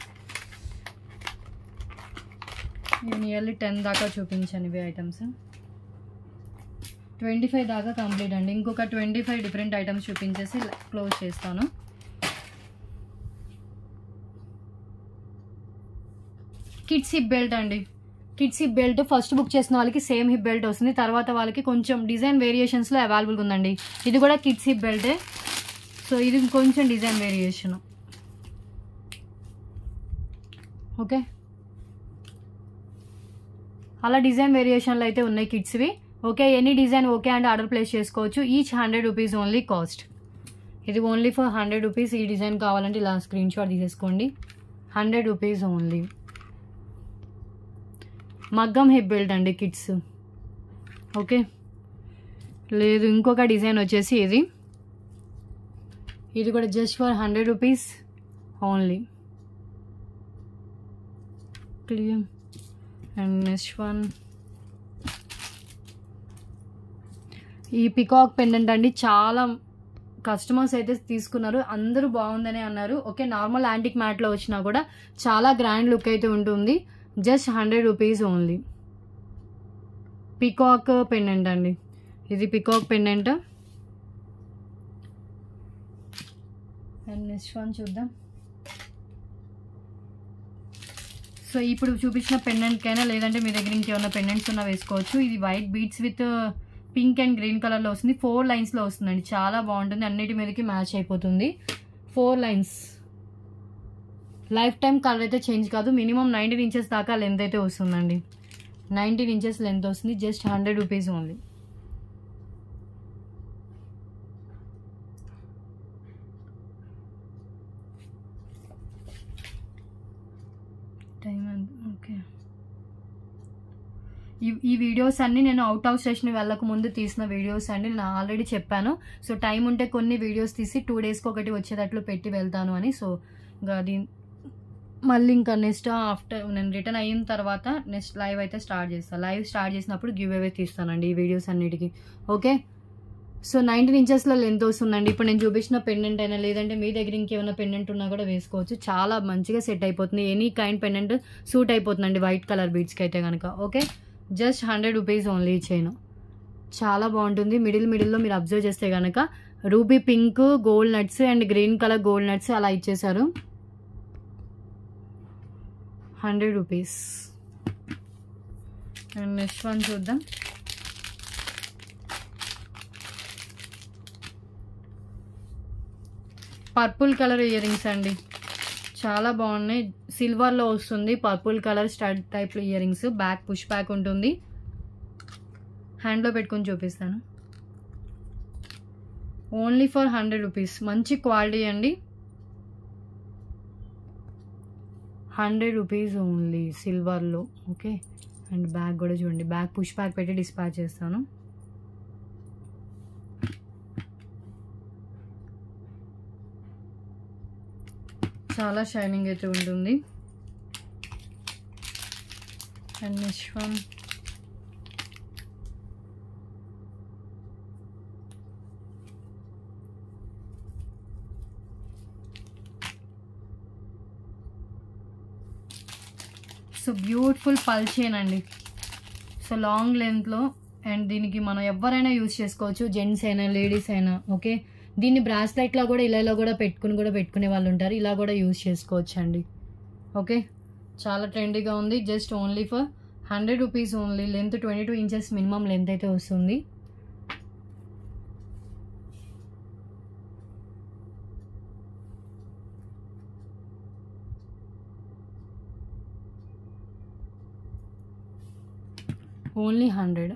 ఇవి నియర్లీ 10 దాకా చూపించాను ఇవి ఐటమ్స్. 25 దాకా కంప్లీట్ అండి. ఇంకొక 25 డిఫరెంట్ ఐటమ్స్ చూపించేసి క్లోజ్ చేస్తాను. కిడ్స్ హిప్ బెల్ట్ అండి, kids hip belt first book చేసిన వాళ్ళకి సేమ్ హిప్ బెల్ట్ వస్తుంది, తర్వాత వాళ్ళకి కొంచెం డిజైన్ వేరియేషన్స్లో అవైలబుల్గా ఉందండి. ఇది కూడా కిడ్స్ హిప్ బెల్టే, సో ఇది కొంచెం డిజైన్ వేరియేషన్. ఓకే, అలా డిజైన్ వేరియేషన్లు అయితే ఉన్నాయి కిడ్స్వి. ఓకే, ఎనీ డిజైన్ ఓకే అంటే ఆర్డర్ ప్లేస్ చేసుకోవచ్చు. Each 100 rupees only cost. ఇది ఓన్లీ ఫర్ 100 రూపీస్. ఈ డిజైన్ కావాలంటే ఇలా స్క్రీన్ షాట్ తీసేసుకోండి, 100 రూపీస్ ఓన్లీ. మగ్గం హిప్ బెల్ట్ అండి కిడ్స్. ఓకే, లేదు ఇంకొక డిజైన్ వచ్చేసి ఇది కూడా just for 100 rupees only. Clear. And next one ఈ పికాక్ పెండెంట్ అండి, చాలా కస్టమర్స్ అయితే తీసుకున్నారు, అందరూ బాగుందని అన్నారు. ఓకే, నార్మల్ యాంటిక్ మ్యాట్లో వచ్చినా కూడా చాలా గ్రాండ్ లుక్ అయితే ఉంటుంది. Just 100 rupees only. Peacock pendant అండి, ఇది peacock pendant. And next one చూద్దాం. సో ఇప్పుడు చూపించిన పెండెంట్కైనా లేదంటే మీ దగ్గర ఇంకేమైనా పెండెంట్స్ ఉన్నా వేసుకోవచ్చు. ఇది white beads with pink and green కలర్లో వస్తుంది, 4 లైన్స్లో వస్తుందండి, చాలా బాగుంటుంది, అన్నిటి మీదకి మ్యాచ్ అయిపోతుంది. 4 లైన్స్, లైఫ్ టైం కలర్ అయితే చేంజ్ కాదు, మినిమం 19 ఇంచెస్ దాకా లెంత్ అయితే వస్తుందండి. 19 ఇంచెస్ లెంత్ వస్తుంది. Just 100 rupees only. Time okay. ఈ వీడియోస్ అన్నీ నేను అవుట్ ఆఫ్ స్టేషన్ వెళ్ళక ముందు తీసిన వీడియోస్ అండి. నేను ఆల్రెడీ చెప్పాను. సో టైం ఉంటే కొన్ని వీడియోస్ తీసి 2 డేస్కి ఒకటి వచ్చేటట్లు పెట్టి వెళ్తాను అని. సో ఇంకా అది మళ్ళీ ఇంకా నెక్స్ట్ ఆఫ్టర్ నేను రిటర్న్ అయిన తర్వాత నెక్స్ట్ లైవ్ అయితే స్టార్ట్ చేస్తాను. లైవ్ స్టార్ట్ చేసినప్పుడు గివ్ అవే తీస్తానండి ఈ వీడియోస్ అన్నిటికీ. ఓకే. సో 19 ఇంచెస్లో లెంత్ వస్తుందండి. ఇప్పుడు నేను చూపించిన పెండెంట్ అయినా లేదంటే మీ దగ్గర ఇంకేమైనా పెండెంట్ ఉన్నా కూడా వేసుకోవచ్చు. చాలా మంచిగా సెట్ అయిపోతుంది. ఎనీ కైండ్ పెండెంట్ సూట్ అయిపోతుందండి వైట్ కలర్ బీడ్స్కి అయితే కనుక. Okay. Just 100 rupees only chain. చాలా బాగుంటుంది. మిడిల్లో మీరు అబ్జర్వ్ చేస్తే కనుక ruby pink gold nuts and green colour gold nuts అలా ఇచ్చేసారు. 100 రూపీస్. అండ్ నెక్స్ట్ వన్ చూద్దాం. పర్పుల్ కలర్ ఇయర్ రింగ్స్ అండి. చాలా బాగున్నాయి. సిల్వర్లో వస్తుంది. Purple colour stud type year rings. Back push back ఉంటుంది. హ్యాండ్లో పెట్టుకొని చూపిస్తాను. Only for 100 rupees. మంచి క్వాలిటీ అండి. 100 రూపీస్ ఓన్లీ సిల్వర్లో. ఓకే. అండ్ బ్యాగ్ కూడా చూడండి. బ్యాగ్ పుష్ బ్యాక్ పెట్టి డిస్పాచ్ చేస్తాను. చాలా షైనింగ్ అయితే ఉంటుంది. And next one so beautiful pearl chain అండి. సో లాంగ్ లెంత్లో అండ్ దీనికి మనం ఎవరైనా యూజ్ చేసుకోవచ్చు. జెంట్స్ అయినా లేడీస్ అయినా. ఓకే. దీన్ని బ్రాస్లెట్లో కూడా ఇలా కూడా పెట్టుకునే వాళ్ళు ఉంటారు. ఇలా కూడా యూజ్ చేసుకోవచ్చు అండి. ఓకే. చాలా ట్రెండీగా ఉంది. Just only for 100 rupees only. Length 22 inches minimum length అయితే వస్తుంది. ఓన్లీ 100.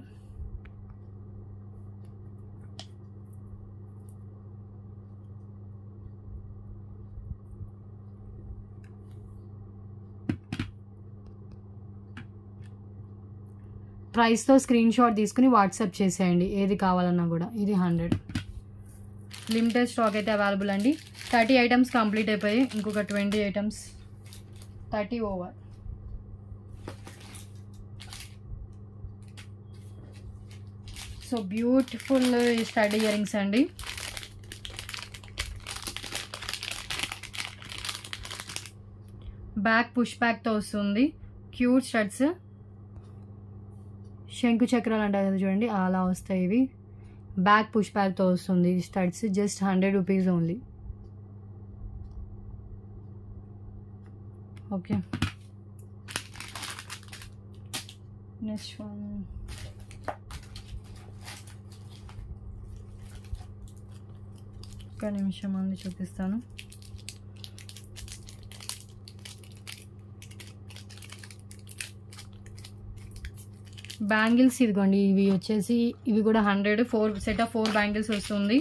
ప్రైస్తో స్క్రీన్ షాట్ తీసుకుని వాట్సాప్ చేసేయండి ఏది కావాలన్నా కూడా. ఇది 100. లిమిటెడ్ స్టాక్ అయితే అవైలబుల్ అండి. 30 ఐటమ్స్ కంప్లీట్ అయిపోయి ఇంకొక 20 items. 30 over. So beautiful stud ear rings అండి. బ్యాక్ పుష్ బ్యాక్తో వస్తుంది. Cute studs. శంకు చక్రాలు అంటారు కదా చూడండి, అలా వస్తాయి ఇవి. బ్యాక్ పుష్ బ్యాక్తో వస్తుంది studs. Just 100 rupees only. Okay. Next one ఒక్క నిమిషం అంది చూపిస్తాను. బ్యాంగిల్స్ ఇదిగోండి. ఇవి కూడా 100. 4 సెట్ ఆఫ్ 4 బ్యాంగిల్స్ వస్తుంది.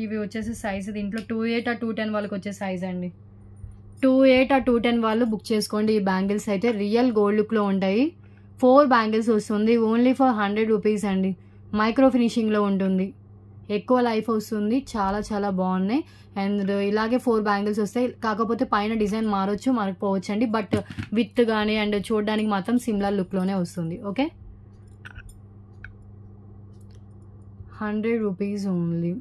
ఇవి వచ్చేసి సైజ్ దీంట్లో 28 or 210 వాళ్ళకి వచ్చే సైజ్ అండి. 28 or 210 వాళ్ళు బుక్ చేసుకోండి. ఈ బ్యాంగిల్స్ అయితే రియల్ గోల్డ్ లుక్లో ఉంటాయి. 4 బ్యాంగిల్స్ వస్తుంది. ఓన్లీ ఫర్ 100 రూపీస్ అండి. మైక్రో ఫినిషింగ్లో ఉంటుంది. ఎక్కువ లైఫ్ వస్తుంది. చాలా చాలా బాగున్నాయి. అండ్ ఇలాగే 4 బ్యాంగిల్స్ వస్తాయి. కాకపోతే పైన డిజైన్ మారకపోవచ్చు అండి. బట్ విత్ కానీ అండ్ చూడడానికి మాత్రం సిమిలర్ లుక్లోనే వస్తుంది. Okay. 100 rupees only.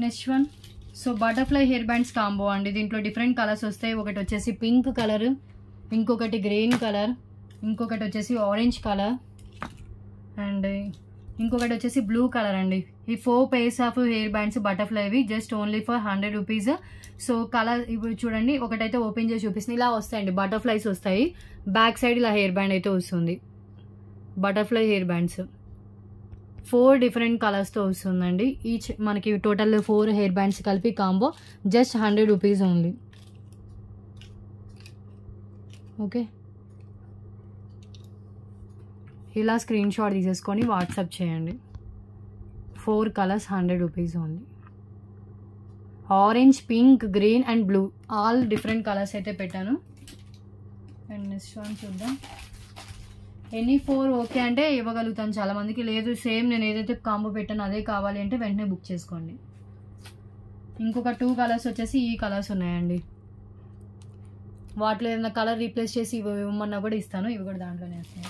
Next one so butterfly hair bands combo అండి. దీంట్లో డిఫరెంట్ కలర్స్ వస్తాయి. ఒకటి వచ్చేసి పింక్ కలర్, ఇంకొకటి గ్రీన్ కలర్, ఇంకొకటి వచ్చేసి ఆరెంజ్ కలర్ అండ్ ఇంకొకటి వచ్చేసి బ్లూ కలర్ అండి. ఈ 4 pairs ఆఫ్ హెయిర్ బ్యాండ్స్ బటర్ఫ్లైవి just only for 100 rupees. So colour ఇప్పుడు చూడండి, ఒకటైతే ఓపెన్ చేసి చూపిస్తుంది. ఇలా వస్తాయండి, బటర్ఫ్లైస్ వస్తాయి. బ్యాక్ సైడ్ ఇలా హెయిర్ బ్యాండ్ అయితే వస్తుంది, బటర్ఫ్లై హెయిర్ బ్యాండ్స్ 4 డిఫరెంట్ కలర్స్తో వస్తుందండి. ఈచ్ మనకి టోటల్ 4 హెయిర్ బ్యాండ్స్ కలిపి combo just 100 rupees only. Okay, ఇలా స్క్రీన్ షాట్ తీసేసుకొని వాట్సాప్ చేయండి. 4 colours 100 rupees only. Orange, pink, green and blue all different colours అయితే పెట్టాను. అండ్ నెక్స్ట్ వన్ చూద్దాం. ఎనీ 4 ఓకే అంటే ఇవ్వగలుగుతాను. చాలామందికి లేదు సేమ్ నేను ఏదైతే కాంబో పెట్టానో అదే కావాలి అంటే వెంటనే బుక్ చేసుకోండి. ఇంకొక 2 కలర్స్ వచ్చేసి ఈ కలర్స్ ఉన్నాయండి. వాటిలో ఏదైనా కలర్ రీప్లేస్ చేసి ఇవ్వమన్నా కూడా ఇస్తాను. ఇవి కూడా దాంట్లోనే వస్తాయి.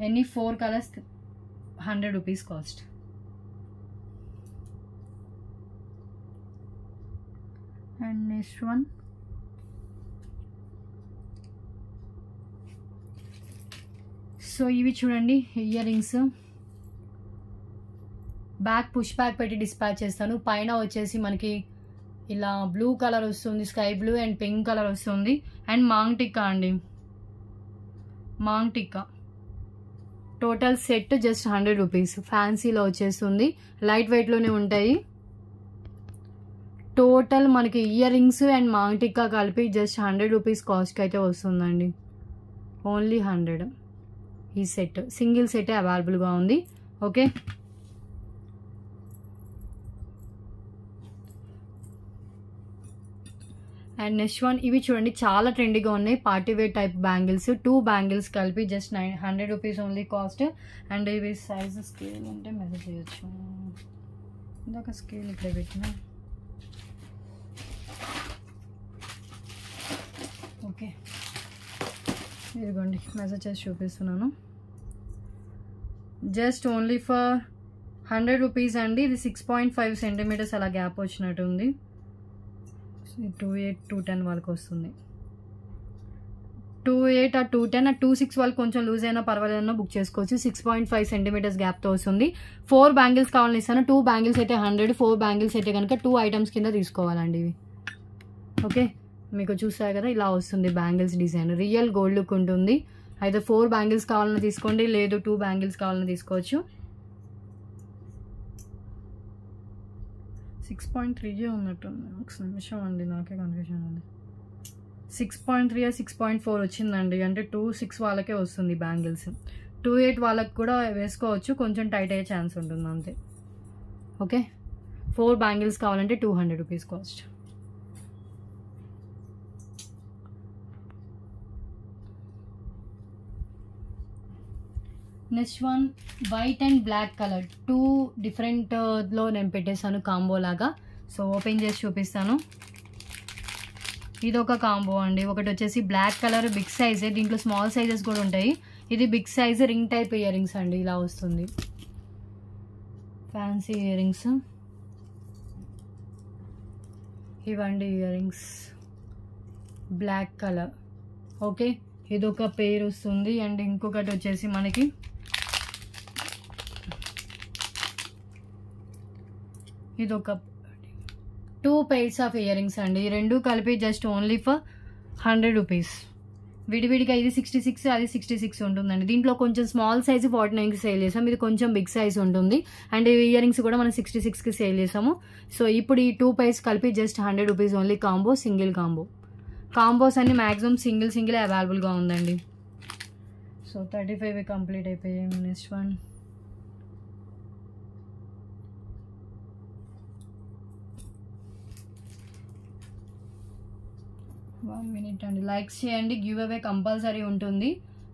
Any 4 colours 100 rupees cost. And next one so ఇవి చూడండి, ear rings back push back పెట్టి డిస్పాచ్ చేస్తాను. పైన వచ్చేసి మనకి ఇలా బ్లూ కలర్ వస్తుంది, sky blue and pink colour వస్తుంది. అండ్ మాంగ్ టిక్కా అండి, maang tikka total set just 100 rupees. ఫ్యాన్సీలో వచ్చేస్తుంది, లైట్ వెయిట్లోనే ఉంటాయి. టోటల్ మనకి ear rings and maang tikka కలిపి జస్ట్ 100 రూపీస్ కాస్ట్కి అయితే వస్తుందండి. ఓన్లీ 100 ఈ సెట్, సింగిల్ సెట్ అవైలబుల్గా ఉంది. ఓకే, అండ్ నెక్స్ట్ వన్ ఇవి చూడండి, చాలా ట్రెండీగా ఉన్నాయి. Party wear type bangles, 2 bangles కలిపి just 100 rupees only cost. And ఇవి సైజ్ స్కేల్ ఉంటే మెజర్ చేయొచ్చు. ఇందాక స్కేల్ ఇక్కడ పెట్టిన. ఓకే, ఇదిగోండి మెజర్ చేసి చూపిస్తున్నాను. జస్ట్ ఓన్లీ ఫర్ 100 రూపీస్ అండి. ఇది 6.5 సెంటీమీటర్స్ అలా గ్యాప్ వచ్చినట్టుంది. 28, 210 వాళ్ళకి వస్తుంది. 28 or 210 or 26 వాళ్ళకి కొంచెం లూజ్ అయినా పర్వాలేదన్నా బుక్ చేసుకోవచ్చు. 6.5 సెంటీమీటర్స్ గ్యాప్తో వస్తుంది. 4 బ్యాంగిల్స్ కావాలని ఇస్తాను. 2 బ్యాంగిల్స్ అయితే 100, 4 బ్యాంగిల్స్ అయితే కనుక 2 ఐటమ్స్ కింద తీసుకోవాలండి ఇవి. ఓకే, మీకు చూసారు కదా ఇలా వస్తుంది bangles design, real gold look ఉంటుంది. అయితే 4 బ్యాంగిల్స్ కావాలని తీసుకోండి, లేదు 2 బ్యాంగిల్స్ కావాలని తీసుకోవచ్చు. 6.3 ఉన్నట్టుంది. ఒక నిమిషం అండి, నాకే కన్ఫ్యూజన్ ఉంది. 6.3 6.4 వచ్చిందండి. అంటే 2.6 వాళ్ళకే వస్తుంది బ్యాంగిల్స్. 2.8 వాళ్ళకి కూడా వేసుకోవచ్చు, కొంచెం టైట్ అయ్యే ఛాన్స్ ఉంటుంది అంతే. ఓకే, 4 బ్యాంగిల్స్ కావాలంటే 200 rupees cost. Next one white and black colour 2 డిఫరెంట్లో నేను పెట్టేశాను కాంబో లాగా. సో ఓపెన్ చేసి చూపిస్తాను. ఇది ఒక కాంబో అండి. ఒకటి వచ్చేసి బ్లాక్ కలర్ బిగ్ సైజే, దీంట్లో స్మాల్ సైజెస్ కూడా ఉంటాయి. ఇది big size ring type ear rings అండి, ఇలా వస్తుంది. ఫ్యాన్సీ ఇయర్ రింగ్స్ ఇవ్వండి, earrings black colour. Okay, ఇదొక పేర్ వస్తుంది. అండ్ ఇంకొకటి వచ్చేసి మనకి ఇదొక 2 pairs ఆఫ్ ఇయర్ రింగ్స్ అండి. ఈ రెండు కలిపి జస్ట్ ఓన్లీ ఫర్ 100 రూపీస్. విడివిడిగా ఇది 66, అది 66 ఉంటుందండి. దీంట్లో కొంచెం స్మాల్ సైజు 49కి సేల్ చేసాం, ఇది కొంచెం బిగ్ సైజ్ ఉంటుంది. అండ్ ఇయర్ రింగ్స్ కూడా మనం 66కి సేల్ చేసాము. సో ఇప్పుడు ఈ 2 pairs కలిపి just 100 rupees only combo, single combo. Combos అన్ని మ్యాక్సిమం సింగిల్ అవైలబుల్గా ఉందండి. సో 35 కంప్లీట్ అయిపోయాయి. నెక్స్ట్ వన్ వన్ మినిట్ అండి. లైక్స్ చేయండి, గివ్ అవే కంపల్సరీ ఉంటుంది.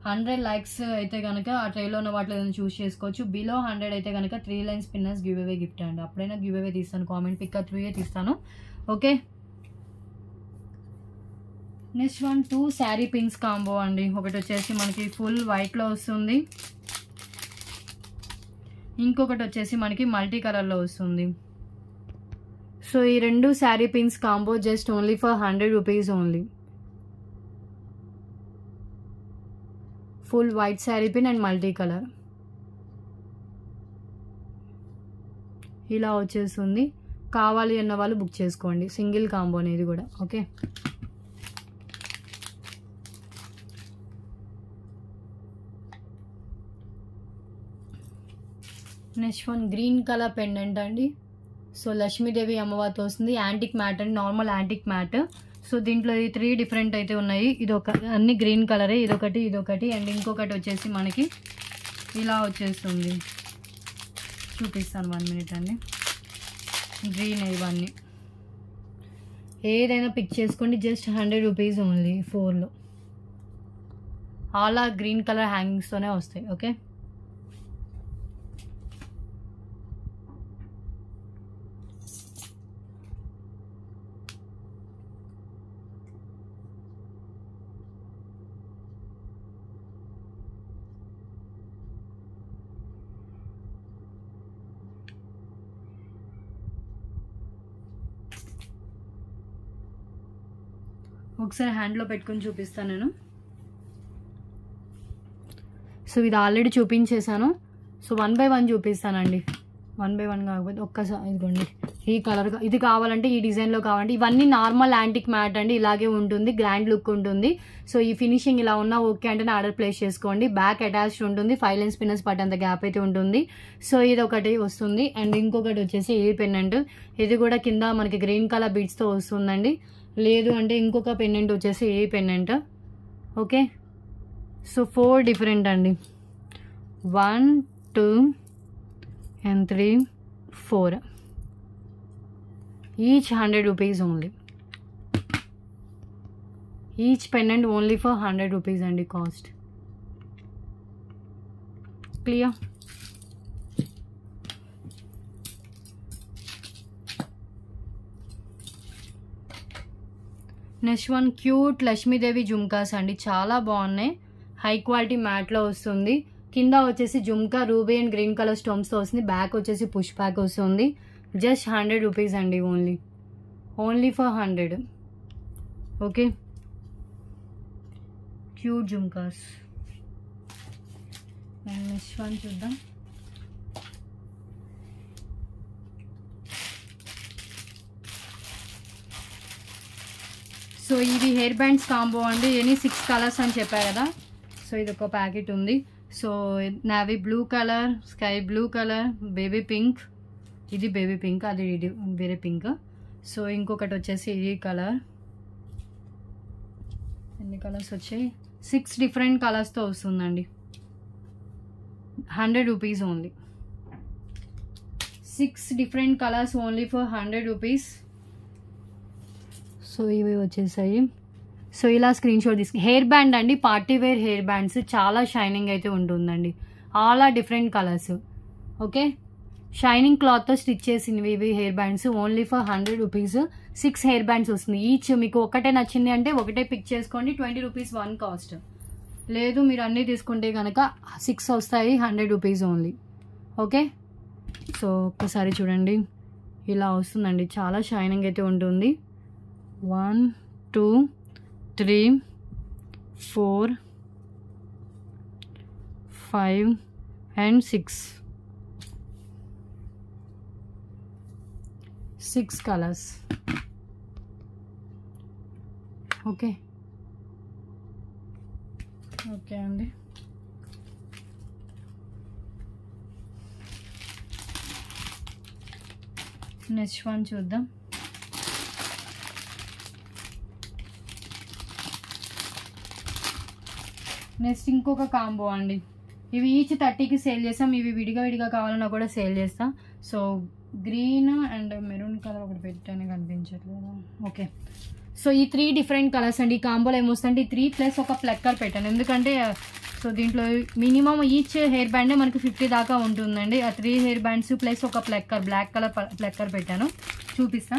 100 లైక్స్ అయితే కనుక ఆ ట్రైలో ఉన్న వాటిలో ఏదైనా చూస్ చేసుకోవచ్చు. బిలో 100 అయితే కనుక 3 line spinners give away gift అండి. అప్పుడైనా గివ్ అవే తీస్తాను, కామెంట్ పిక్ 3 తీస్తాను. Okay, next one 2 sari pins combo అండి. ఒకటి వచ్చేసి మనకి ఫుల్ వైట్లో వస్తుంది, ఇంకొకటి వచ్చేసి మనకి మల్టీ కలర్లో వస్తుంది. సో ఈ 2 sari pins combo just only for 100 rupees only. Full white sari pin and multi colour. ఇలా వచ్చేస్తుంది. కావాలి అన్న వాళ్ళు బుక్ చేసుకోండి. సింగిల్ కాంబో అనేది కూడా. Okay, next one green colour pendant అండి. సో లక్ష్మీదేవి అమ్మవారితో వస్తుంది. యాంటిక్ మ్యాట్ అండి, నార్మల్ యాంటిక్ మ్యాట్. సో దీంట్లో 3 డిఫరెంట్ అయితే ఉన్నాయి. ఇదొక అన్ని గ్రీన్ కలరే, ఇదొకటి అండ్ ఇంకొకటి వచ్చేసి మనకి ఇలా వచ్చేస్తుంది. చూపిస్తాను 1 మినిట్ అండి. గ్రీన్ ఇవన్నీ ఏదైనా పిక్ చేసుకోండి. Just 100 rupees only. 4లో ఆల్ గ్రీన్ కలర్ హ్యాంగింగ్స్తోనే వస్తాయి. ఓకే, ఒకసారి హ్యాండ్లో పెట్టుకొని చూపిస్తాను నేను. సో ఇది ఆల్రెడీ చూపించేశాను. సో 1 బై 1 చూపిస్తానండి. 1 బై 1 కాకపోతే ఒక్కసారి ఇదిగోండి, ఈ కలర్ ఇది కావాలంటే ఈ డిజైన్లో కావాలంటే ఇవన్నీ నార్మల్ యాంటిక్ మ్యాట్ అండి. ఇలాగే ఉంటుంది, గ్రాండ్ లుక్ ఉంటుంది. సో ఈ ఫినిషింగ్ ఇలా ఉన్నా ఓకే అంటే ఆర్డర్ ప్లేస్ చేసుకోండి. బ్యాక్ అటాచ్డ్ ఉంటుంది, 5 లైన్స్ పిన్నర్స్ పట్టేంత గ్యాప్ అయితే ఉంటుంది. సో ఇది ఒకటి వస్తుంది అండ్ ఇంకొకటి వచ్చేసి ఈ పెండెంట్. ఇది కూడా కింద మనకి గ్రీన్ కలర్ బీడ్స్తో వస్తుందండి. లేదు అంటే ఇంకొక పెండెంట్ వచ్చేసి ఏ పెండెంట్. ఓకే, సో 4 డిఫరెంట్ అండి. 1 2 and 3 4 each 100 rupees only. Each pendant only for 100 rupees అండి cost. Clear? Next one cute Lakshmidevi jhumkas అండి. చాలా బాగున్నాయి. హై క్వాలిటీ మ్యాట్లో వస్తుంది. కింద వచ్చేసి jhumka ruby and green colour స్టోన్స్తో వస్తుంది. బ్యాక్ వచ్చేసి పుష్ బ్యాక్ వస్తుంది. జస్ట్ 100 రూపీస్ అండి only for 100. Okay, cute jhumkas. Next one చూద్దాం. సో ఇది హెయిర్ బ్యాండ్స్ కాంబో అండి. ఎనీ 6 కలర్స్ అని చెప్పా కదా. సో ఇది ఒక ప్యాకెట్ ఉంది. So navy blue colour, sky blue colour, baby pink, ఇది బేబీ పింక్, అది వేరే పింక్. సో ఇంకొకటి వచ్చేసి ఈ కలర్. ఎన్ని కలర్స్ వచ్చాయి? 6 డిఫరెంట్ కలర్స్తో వస్తుందండి. 100 rupees only. 6 different colours only for 100 rupees. So ఇవి వచ్చేసాయి. సో ఇలా స్క్రీన్ షాట్ తీసుకుని హెయిర్ బ్యాండ్ అండి, పార్టీ వేర్ హెయిర్ బ్యాండ్స్. చాలా షైనింగ్ అయితే ఉంటుందండి. All are different colours. Okay, shining క్లాత్తో స్టిచ్ చేసినవి ఇవి hair bands. Only for 100 rupees. 6 hair bands వస్తుంది. ఈచ్ మీకు ఒకటే నచ్చింది అంటే ఒకటే పిక్ చేసుకోండి. 20 రూపీస్ 1 కాస్ట్. లేదు మీరు అన్నీ తీసుకుంటే కనుక 6 వస్తాయి. 100 రూపీస్ ఓన్లీ. ఓకే, సో ఒక్కసారి చూడండి, ఇలా వస్తుందండి. చాలా షైనింగ్ అయితే ఉంటుంది. 1 2 3 4 5 and 6 కలర్స్. ఓకే అండి. నెక్స్ట్ వన్ చూద్దాం. నెక్స్ట్ ఇంకొక కాంబో అండి. ఇవి ఈచ్ 30కి సేల్ చేస్తాం. ఇవి విడిగా కావాలన్నా కూడా సేల్ చేస్తాం. So green and maroon colour ఒకటి పెట్టాను, కనిపించట్లేదు. ఓకే, సో ఈ 3 డిఫరెంట్ కలర్స్ అండి. ఈ కాంబోలో ఏమొస్తుందంటే 3 ప్లస్ ఒక ప్లక్కర్ పెట్టాను. ఎందుకంటే సో దీంట్లో మినిమం ఈచ్ హెయిర్ బ్యాండ్ మనకి 50 దాకా ఉంటుందండి. ఆ 3 హెయిర్ బ్యాండ్స్ ప్లస్ ఒక ప్లక్కర్, బ్లాక్ కలర్ ప్లక్కర్ పెట్టాను. చూపిస్తా.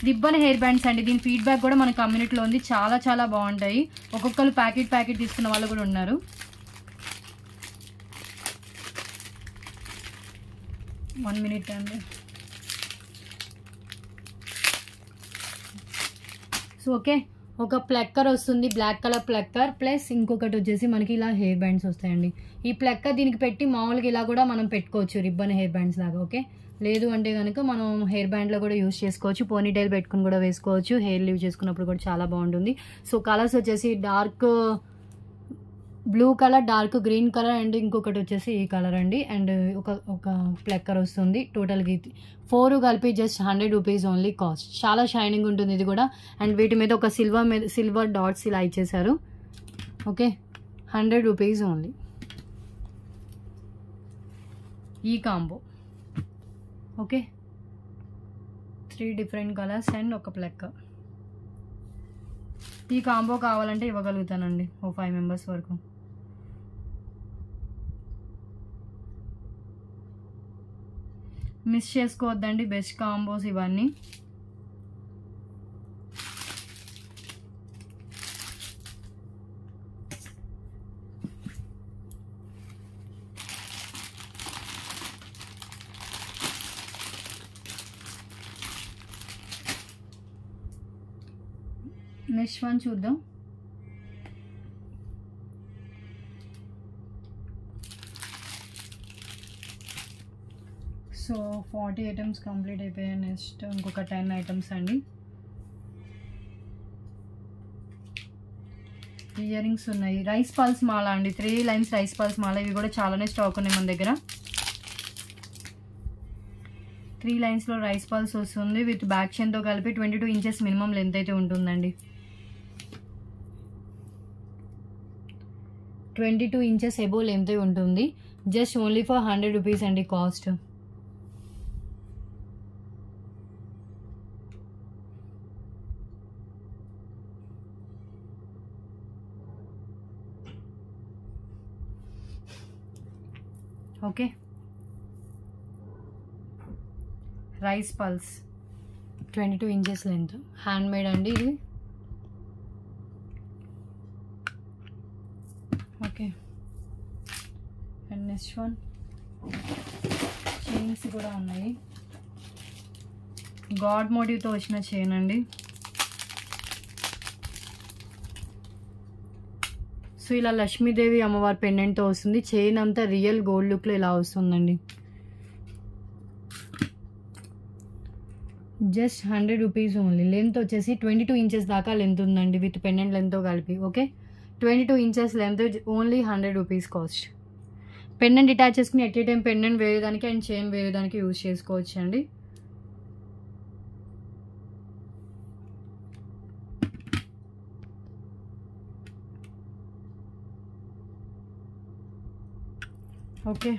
రిబ్బన్ హెయిర్ బ్యాండ్స్ అండి. దీని ఫీడ్బ్యాక్ కూడా మన కమ్యూనిటీలో ఉంది. చాలా బాగుంటాయి. ఒక్కొక్కరు ప్యాకెట్ తీసుకున్న వాళ్ళు కూడా ఉన్నారు. వన్ మినిట్ అండి. సో ఓకే, ఒక ప్లక్కర్ వస్తుంది, బ్లాక్ కలర్ ప్లక్కర్, ప్లస్ ఇంకొకటి వచ్చేసి మనకి ఇలా హెయిర్ బ్యాండ్స్ వస్తాయండి. ఈ ప్లక్కర్ దీనికి పెట్టి మామూలుగా ఇలా కూడా మనం పెట్టుకోవచ్చు, రిబ్బన్ హెయిర్ బ్యాండ్స్ లాగా. ఓకే, లేదు అంటే కనుక మనం హెయిర్ బ్యాండ్లో కూడా యూస్ చేసుకోవచ్చు, పోనీ టైల్ పెట్టుకుని కూడా వేసుకోవచ్చు, హెయిర్ లీవ్ చేసుకున్నప్పుడు కూడా చాలా బాగుంటుంది. సో కలర్స్ వచ్చేసి dark blue colour, dark green colour, and ఇంకొకటి వచ్చేసి ఈ కలర్ అండి. అండ్ ఒక ప్లక్కర్ వస్తుంది. టోటల్గా 4 కలిపి జస్ట్ 100 రూపీస్ ఓన్లీ కాస్ట్. చాలా షైనింగ్ ఉంటుంది ఇది కూడా. అండ్ వీటి మీద ఒక సిల్వర్ డాట్స్ ఇలా ఇచ్చేసారు. ఓకే, 100 రూపీస్ ఓన్లీ ఈ combo. Okay, 3 different colours and ఒక ప్లక్కర్. ఈ కాంబో కావాలంటే ఇవ్వగలుగుతానండి ఓ 5 మెంబర్స్ వరకు. మిస్ చేసుకోవద్దండి, బెస్ట్ కాంబోస్ ఇవన్నీ. నెక్స్ట్ వన్ చూద్దాం. సో 40 ఐటమ్స్ కంప్లీట్ అయిపోయాయి. నెక్స్ట్ ఇంకొక 10 ఐటమ్స్ అండి. ఇయర్ రింగ్స్ ఉన్నాయి. రైస్ పల్స్ మాల అండి, 3 లైన్స్ రైస్ పల్స్ మాల. ఇవి కూడా చాలానే స్టాక్ ఉన్నాయి మన దగ్గర. 3 లైన్స్లో రైస్ పల్స్ వస్తుంది విత్ బ్యాక్ చైన్తో కలిపి 22 ఇంచెస్ మినిమం లెంత్ అయితే ఉంటుందండి. 22 ఇంచెస్ ఎబో లెంత్ ఉంటుంది. జస్ట్ ఓన్లీ ఫర్ 100 రూపీస్ అండి cost. Okay, rice pearls 22 inches length, hand made అండి ఇది. Okay, and next one chains కూడా ఉన్నాయి. గాడ్ మోటివ్తో వచ్చిన చైన్ అండి. సో ఇలా లక్ష్మీదేవి అమ్మవారి పెండెంట్తో వస్తుంది. చైన్ అంతా రియల్ గోల్డ్ లుక్లో ఇలా వస్తుందండి. Just 100 rupees only. లెంత్ వచ్చేసి 22 ఇంచెస్ దాకా లెంత్ ఉందండి విత్ పెండెంట్ లెంత్తో కలిపి. Okay, 22 inches length, only 100 rupees cost. Pendant attach చేసుకుని ఎట్ ఏ టైం పెండెంట్ వేరే దానికి అండ్ చైన్ వేరే దానికి యూజ్ చేసుకోవచ్చు అండి. ఓకే,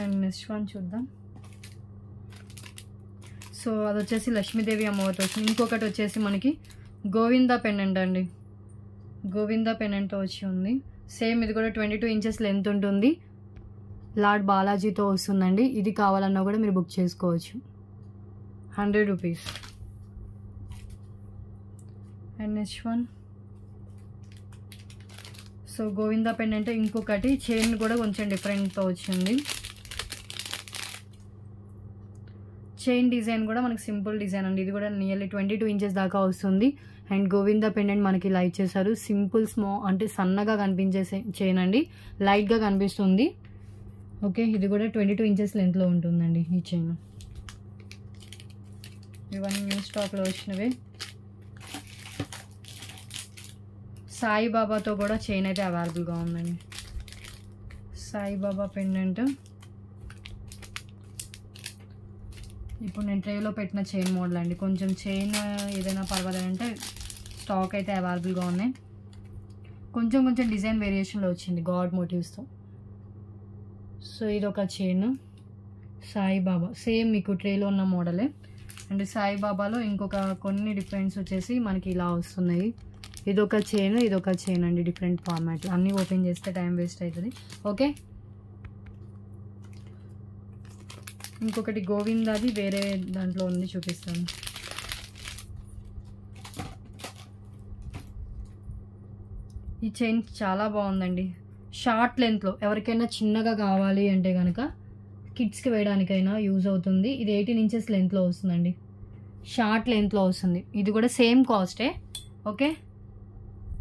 అండ్ నెక్స్ట్ వన్ చూద్దాం. సో అది వచ్చేసి లక్ష్మీదేవి అమ్మవారితో వచ్చింది. ఇంకొకటి వచ్చేసి మనకి గోవిందా పెండెంట్ అండి. గోవిందా పెండెంట్తో వచ్చి ఉంది. సేమ్ ఇది కూడా 22 ఇంచెస్ లెంత్ ఉంటుంది. లార్డ్ బాలాజీతో వస్తుందండి. ఇది కావాలన్నా కూడా మీరు బుక్ చేసుకోవచ్చు. 100 rupees. And next one. So Govinda pendant. ఇంకొకటి చైన్ కూడా కొంచెం డిఫరెంట్తో వచ్చింది. చైన్ డిజైన్ కూడా మనకి సింపుల్ డిజైన్ అండి. ఇది కూడా నియర్లీ 22 ఇంచెస్ దాకా వస్తుంది. అండ్ గోవిందా పెండెంట్ మనకి ఇలా ఇచ్చేసారు. సింపుల్ అంటే సన్నగా కనిపించే చైన్ అండి, లైట్గా కనిపిస్తుంది. ఓకే, ఇది కూడా 22 ఇంచెస్ లెంత్లో ఉంటుందండి ఈ చైన్. ఇవన్నీ న్యూ స్టాక్లో వచ్చినవే. సాయిబాబాతో కూడా చైన్ అయితే అవైలబుల్గా ఉందండి. సాయిబాబా పెండెంట్. ఇప్పుడు నేను ట్రేలో పెట్టిన చైన్ మోడల్ అండి. కొంచెం చైన్ ఏదైనా పర్వాలేదంటే స్టాక్ అయితే అవైలబుల్గా ఉన్నాయి. కొంచెం డిజైన్ వేరియేషన్లో వచ్చింది గాడ్ మోటివ్స్తో. సో ఇది ఒక చైన్ సాయిబాబా, సేమ్ మీకు ట్రేలో ఉన్న మోడలే. అండ్ సాయిబాబాలో ఇంకొక కొన్ని డిఫరెన్స్ వచ్చేసి మనకి ఇలా వస్తున్నాయి. ఇదొక చైన్ అండి, డిఫరెంట్ ఫార్మాట్. అన్నీ ఓపెన్ చేస్తే టైం వేస్ట్ అవుతుంది. ఓకే, ఇంకొకటి గోవిందాది వేరే దాంట్లో ఉంది, చూపిస్తాను. ఈ చైన్ చాలా బాగుందండి. షార్ట్ లెంత్లో ఎవరికైనా చిన్నగా కావాలి అంటే కనుక కిడ్స్కి వేయడానికైనా యూజ్ అవుతుంది. ఇది 18 ఇంచెస్ లెంత్లో వస్తుందండి. షార్ట్ లెంత్లో వస్తుంది. ఇది కూడా సేమ్ కాస్టే. ఓకే,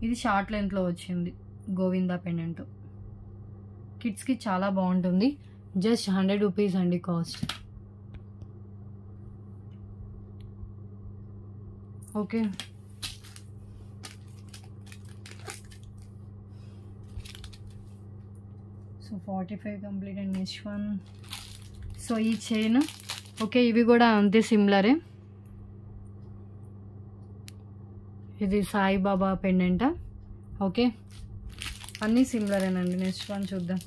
ఇది షార్ట్ లెంత్లో వచ్చింది గోవిందా పెండెంట్. కిడ్స్కి చాలా బాగుంటుంది. జస్ట్ 100 రూపీస్ అండి cost. Okay, so 45 complete and next one. So ఈ చైన్ ఓకే, ఇవి కూడా అంతే సిమిలరే. ఇది సాయిబాబా పెండెంటా? ఓకే, అన్నీ సిమిలరేనండి. నెక్స్ట్ వన్ చూద్దాం.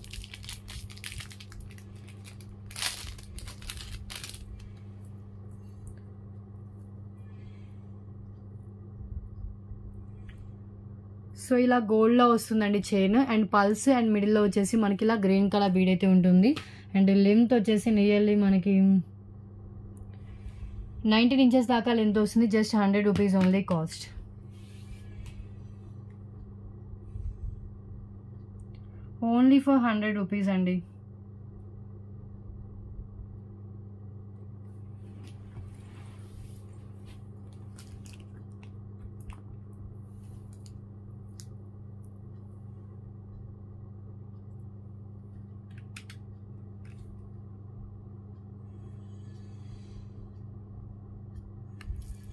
సో ఇలా గోల్డ్లో వస్తుందండి చైన్, అండ్ పల్స్ అండ్ మిడిల్లో వచ్చేసి మనకి ఇలా గ్రీన్ కలర్ బీడ్ అయితే ఉంటుంది. అండ్ లెంత్ వచ్చేసి నియర్లీ మనకి 19 ఇంచెస్ దాకా లెంత్ వస్తుంది. Just 100 rupees only cost. Only for 100 rupees అండి.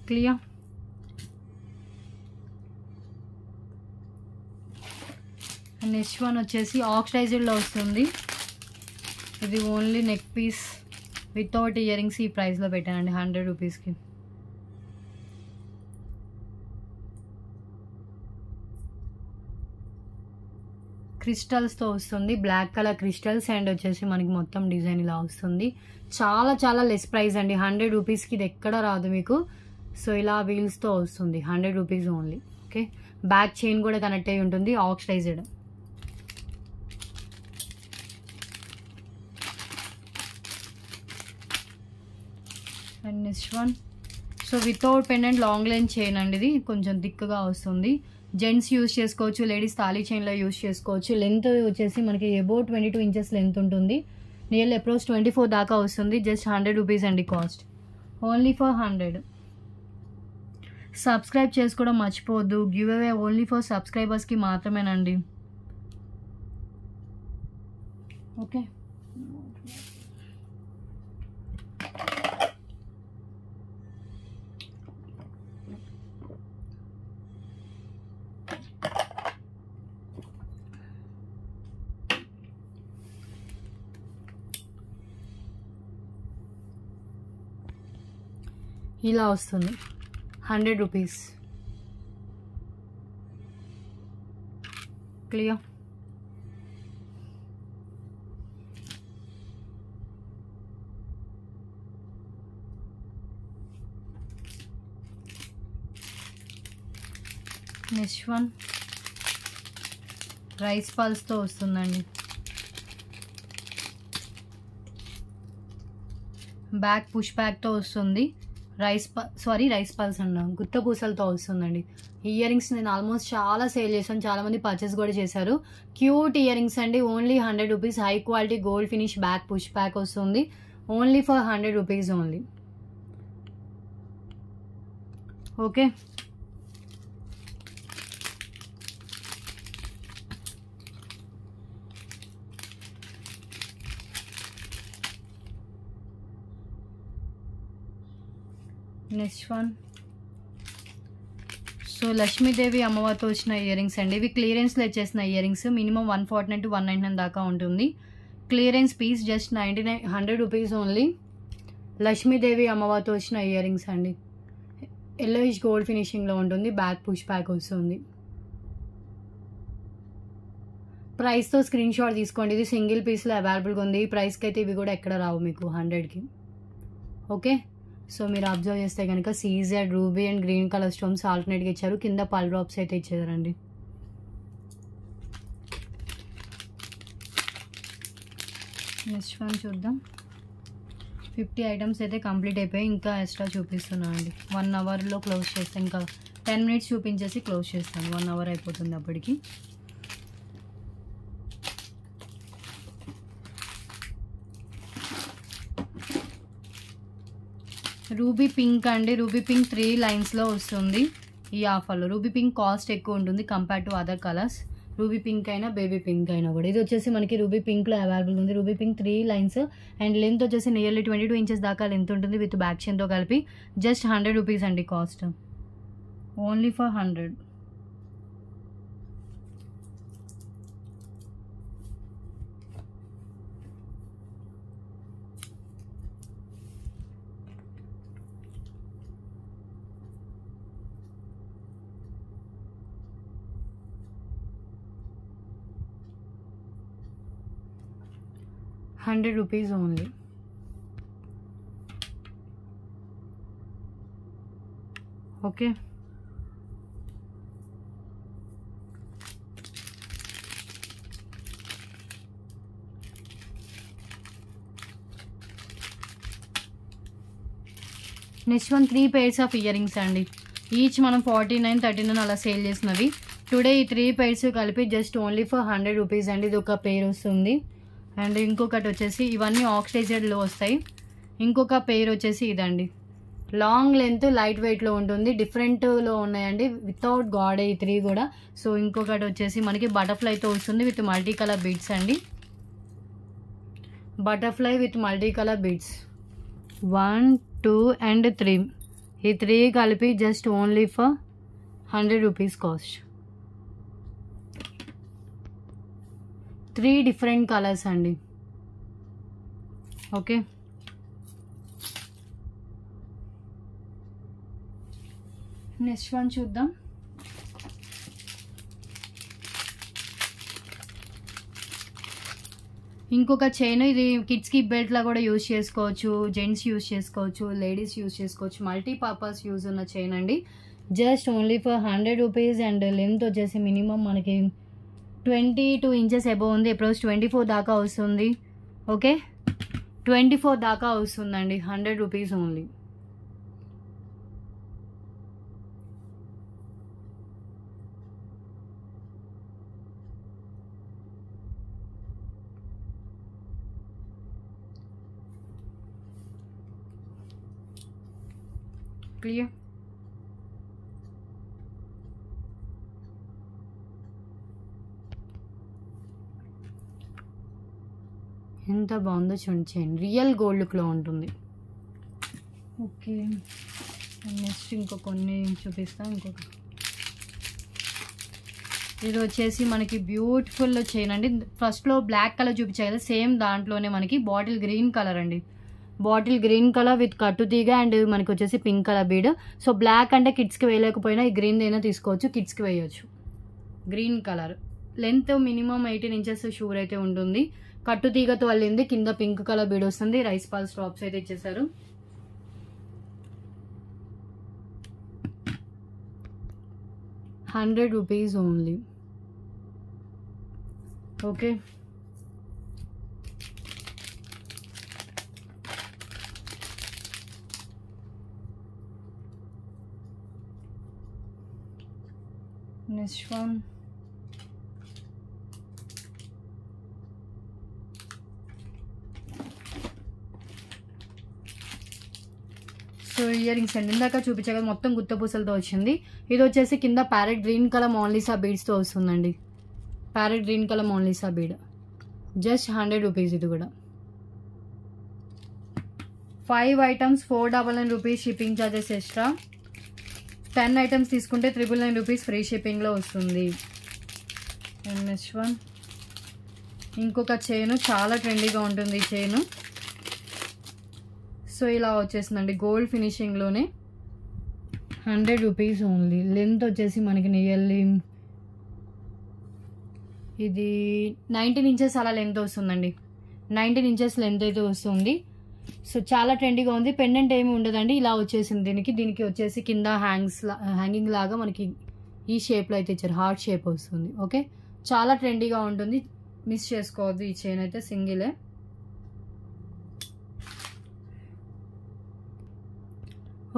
క్లియర్? నెక్స్ట్ వన్ వచ్చేసి ఆక్సిడైజ్డ్లో వస్తుంది. ఇది only neck piece without earrings ఈ ప్రైస్లో పెట్టానండి 100 రూపీస్కి. క్రిస్టల్స్తో వస్తుంది, బ్లాక్ కలర్ క్రిస్టల్స్, అండ్ వచ్చేసి మనకి మొత్తం డిజైన్ ఇలా వస్తుంది. చాలా చాలా లెస్ ప్రైస్ అండి. 100 రూపీస్కి ఇది ఎక్కడ రాదు మీకు. సో ఇలా వీల్స్తో వస్తుంది, 100 rupees only. Okay, back chain కూడా కనెక్ట్ అయి ఉంటుంది, oxidised. And next one, so without pendant long length chain అండి. ఇది కొంచెం థిక్గా వస్తుంది. జెంట్స్ యూజ్ చేసుకోవచ్చు, లేడీస్ తాళీ చైన్లో యూజ్ చేసుకోవచ్చు. లెంత్ వచ్చేసి మనకి అబౌట్ 22 ఇంచెస్ లెంత్ ఉంటుంది. నియర్లీ అప్రోచ్ 24 దాకా వస్తుంది. జస్ట్ 100 రూపీస్ అండి కాస్ట్. Only for 100. సబ్స్క్రైబ్ చేసుకోవడం మర్చిపోవద్దు. గివ్ అవే ఓన్లీ ఫర్ సబ్స్క్రైబర్స్కి మాత్రమేనండి. ఓకే, ఇలా వస్తుంది 100 rupees. Clear? Next one rice పల్స్తో వస్తుందండి. బ్యాక్ పుష్ బ్యాక్తో వస్తుంది. రైస్ పల్స్ అన్న గుత్త పూసలతో వస్తుందండి. ఇయర్ రింగ్స్ నేను ఆల్మోస్ట్ చాలా సేల్ చేశాను, చాలామంది పర్చేస్ కూడా చేశారు. క్యూట్ ఇయర్ రింగ్స్ అండి. Only 100 rupees. High quality gold finish back push back వస్తుంది. Only for 100 rupees only. Okay, next one, so Lakshmidevi అమ్మవారితో వచ్చిన ఇయర్ రింగ్స్ అండి. ఇవి క్లియరెన్స్లో వచ్చేసిన ఇయర్ రింగ్స్. మినిమం 149 to 199 దాకా ఉంటుంది. Clearance piece just 100 rupees only. లక్ష్మీదేవి అమ్మవారితో వచ్చిన ఇయర్ రింగ్స్ అండి. ఎల్లోయిష్ గోల్డ్ ఫినిషింగ్లో ఉంటుంది. బ్యాక్ పుష్ బ్యాక్ వస్తుంది. ప్రైస్తో స్క్రీన్ షాట్ తీసుకోండి. ఇది సింగిల్ పీస్లో అవైలబుల్గా ఉంది. ఈ ప్రైస్కి అయితే ఇవి కూడా ఎక్కడ రావు మీకు 100కి. ఓకే, సో మీరు అబ్జర్వ్ చేస్తే కనుక CZ, ruby and green colour stones ఆల్టర్నేట్గా ఇచ్చారు. కింద పల్ డ్రాప్స్ అయితే ఇచ్చారండి. నెక్స్ట్ వన్ చూద్దాం. 50 ఐటమ్స్ అయితే కంప్లీట్ అయిపోయాయి. ఇంకా ఎక్స్ట్రా చూపిస్తున్నాను అండి. 1 అవర్లో క్లోజ్ చేస్తాను. ఇంకా 10 మినిట్స్ చూపించేసి క్లోజ్ చేస్తాను. 1 అవర్ అయిపోతుంది అప్పటికి. రూబీ పింక్ అండి, రూబీ పింక్ 3 లైన్స్లో వస్తుంది ఈ ఆఫర్లో. రూబీ పింక్ కాస్ట్ ఎక్కువ ఉంటుంది compare to other colours. Ruby pink అయినా బేబీ పింక్ అయినా కూడా. ఇది వచ్చేసి మనకి రూబీ పింక్లో అవైలబుల్ ఉంది. Ruby pink 3 lines and length వచ్చేసి నియర్లీ 22 ఇంచెస్ దాకా లెంత్ ఉంటుంది విత్ బ్యాక్ చైన్తో కలిపి. జస్ట్ 100 రూపీస్ అండి కాస్ట్, ఓన్లీ ఫర్ 100. ₹100 ఓన్లీ. Okay, next one 3 pairs of ear rings అండి. ఈచ్ మనం 49, 39 అలా సేల్ చేసినవి. టుడే ఈ 3 pairs కలిపి జస్ట్ ఓన్లీ ఫర్ ₹100 అండి. ఇది ఒక పేర్ వస్తుంది. అండ్ ఇంకొకటి వచ్చేసి ఇవన్నీ ఆక్సిడైజ్డ్లో వస్తాయి. ఇంకొక పేర్ వచ్చేసి ఇదండి, లాంగ్ లెంత్ లైట్ వెయిట్లో ఉంటుంది. డిఫరెంట్లో ఉన్నాయండి, వితౌట్ గాడే ఈ 3 కూడా. సో ఇంకొకటి వచ్చేసి మనకి బటర్ఫ్లైతో వస్తుంది విత్ మల్టీ కలర్ బీడ్స్ అండి. Butterfly with multi colour beads 1, 2 and 3. ఈ 3 కలిపి just only for ₹100 cost. 3 different colours అండి. ఓకే, నెక్స్ట్ వన్ చూద్దాం. ఇంకొక చైన్, ఇది కిడ్స్కి బెల్ట్లా కూడా యూజ్ చేసుకోవచ్చు, జెంట్స్ యూజ్ చేసుకోవచ్చు, లేడీస్ యూజ్ చేసుకోవచ్చు, మల్టీపర్పస్ యూజ్ ఉన్న చైన్ అండి. Just only for ₹100 and length వచ్చేసి మినిమం మనకి 22 ఇంచెస్ అబవ్ ఉంది. అప్రోచ్ 24 దాకా వస్తుంది. ఓకే, 24 దాకా వస్తుందండి. ₹100 ఓన్లీ. క్లియర్? ఎంత బాగుందో చూడండి, రియల్ గోల్డ్ లుక్లో ఉంటుంది. ఓకే, నెక్స్ట్ ఇంకో కొన్ని చూపిస్తాం. ఇది వచ్చేసి మనకి బ్యూటిఫుల్ చైన్ అండి. ఫస్ట్లో బ్లాక్ కలర్ చూపించాయి కదా, సేమ్ దాంట్లోనే మనకి బాటిల్ గ్రీన్ కలర్ అండి. బాటిల్ గ్రీన్ కలర్ విత్ కట్టు తీగ అండ్ మనకి వచ్చేసి pink colour bead. So black అంటే కిడ్స్కి వేయలేకపోయినా ఈ గ్రీన్ అయినా తీసుకోవచ్చు, కిడ్స్కి వేయచ్చు. Green colour, length minimum 18 inches sure అయితే ఉంటుంది. కట్టు తీగతో అల్లింది, కింద పింక్ కలర్ బీడ్ వస్తుంది. రైస్ పాల్ స్టాప్స్ అయితే ఇచ్చేసారు. ₹100 ఓన్లీ. Okay, next one so ear rings అండి. ఇందాక చూపించగా మొత్తం గుత్తపూసలతో వచ్చింది. ఇది వచ్చేసి కింద ప్యారెట్ గ్రీన్ కలర్ మోనాలిసా బీడ్స్తో వస్తుందండి. Parrot green colour Mona Lisa bead just ₹100. ఇది కూడా 5 items ₹499 shipping charges extra. 10 items తీసుకుంటే ₹999 ఫ్రీ షిప్పింగ్లో వస్తుంది. నెక్స్ట్ వన్ ఇంకొక చైన్, చాలా ట్రెండీగా ఉంటుంది ఈ చైన్. సో ఇలా వచ్చేసిందండి, గోల్డ్ ఫినిషింగ్లోనే. ₹100 ఓన్లీ. లెంత్ వచ్చేసి మనకి నియర్లీ ఇది 19 ఇంచెస్ అలా లెంత్ వస్తుందండి. 19 ఇంచెస్ లెంత్ అయితే వస్తుంది. సో చాలా ట్రెండీగా ఉంది. పెండెంట్ ఏమి ఉండదండి, ఇలా వచ్చేసింది. దీనికి వచ్చేసి కింద హ్యాంగింగ్ లాగా మనకి ఈ షేప్లో అయితే ఇచ్చారు, హార్ట్ షేప్ వస్తుంది. ఓకే, చాలా ట్రెండీగా ఉంటుంది, మిస్ చేసుకోవద్దు. ఈ చైన్ అయితే సింగిలే.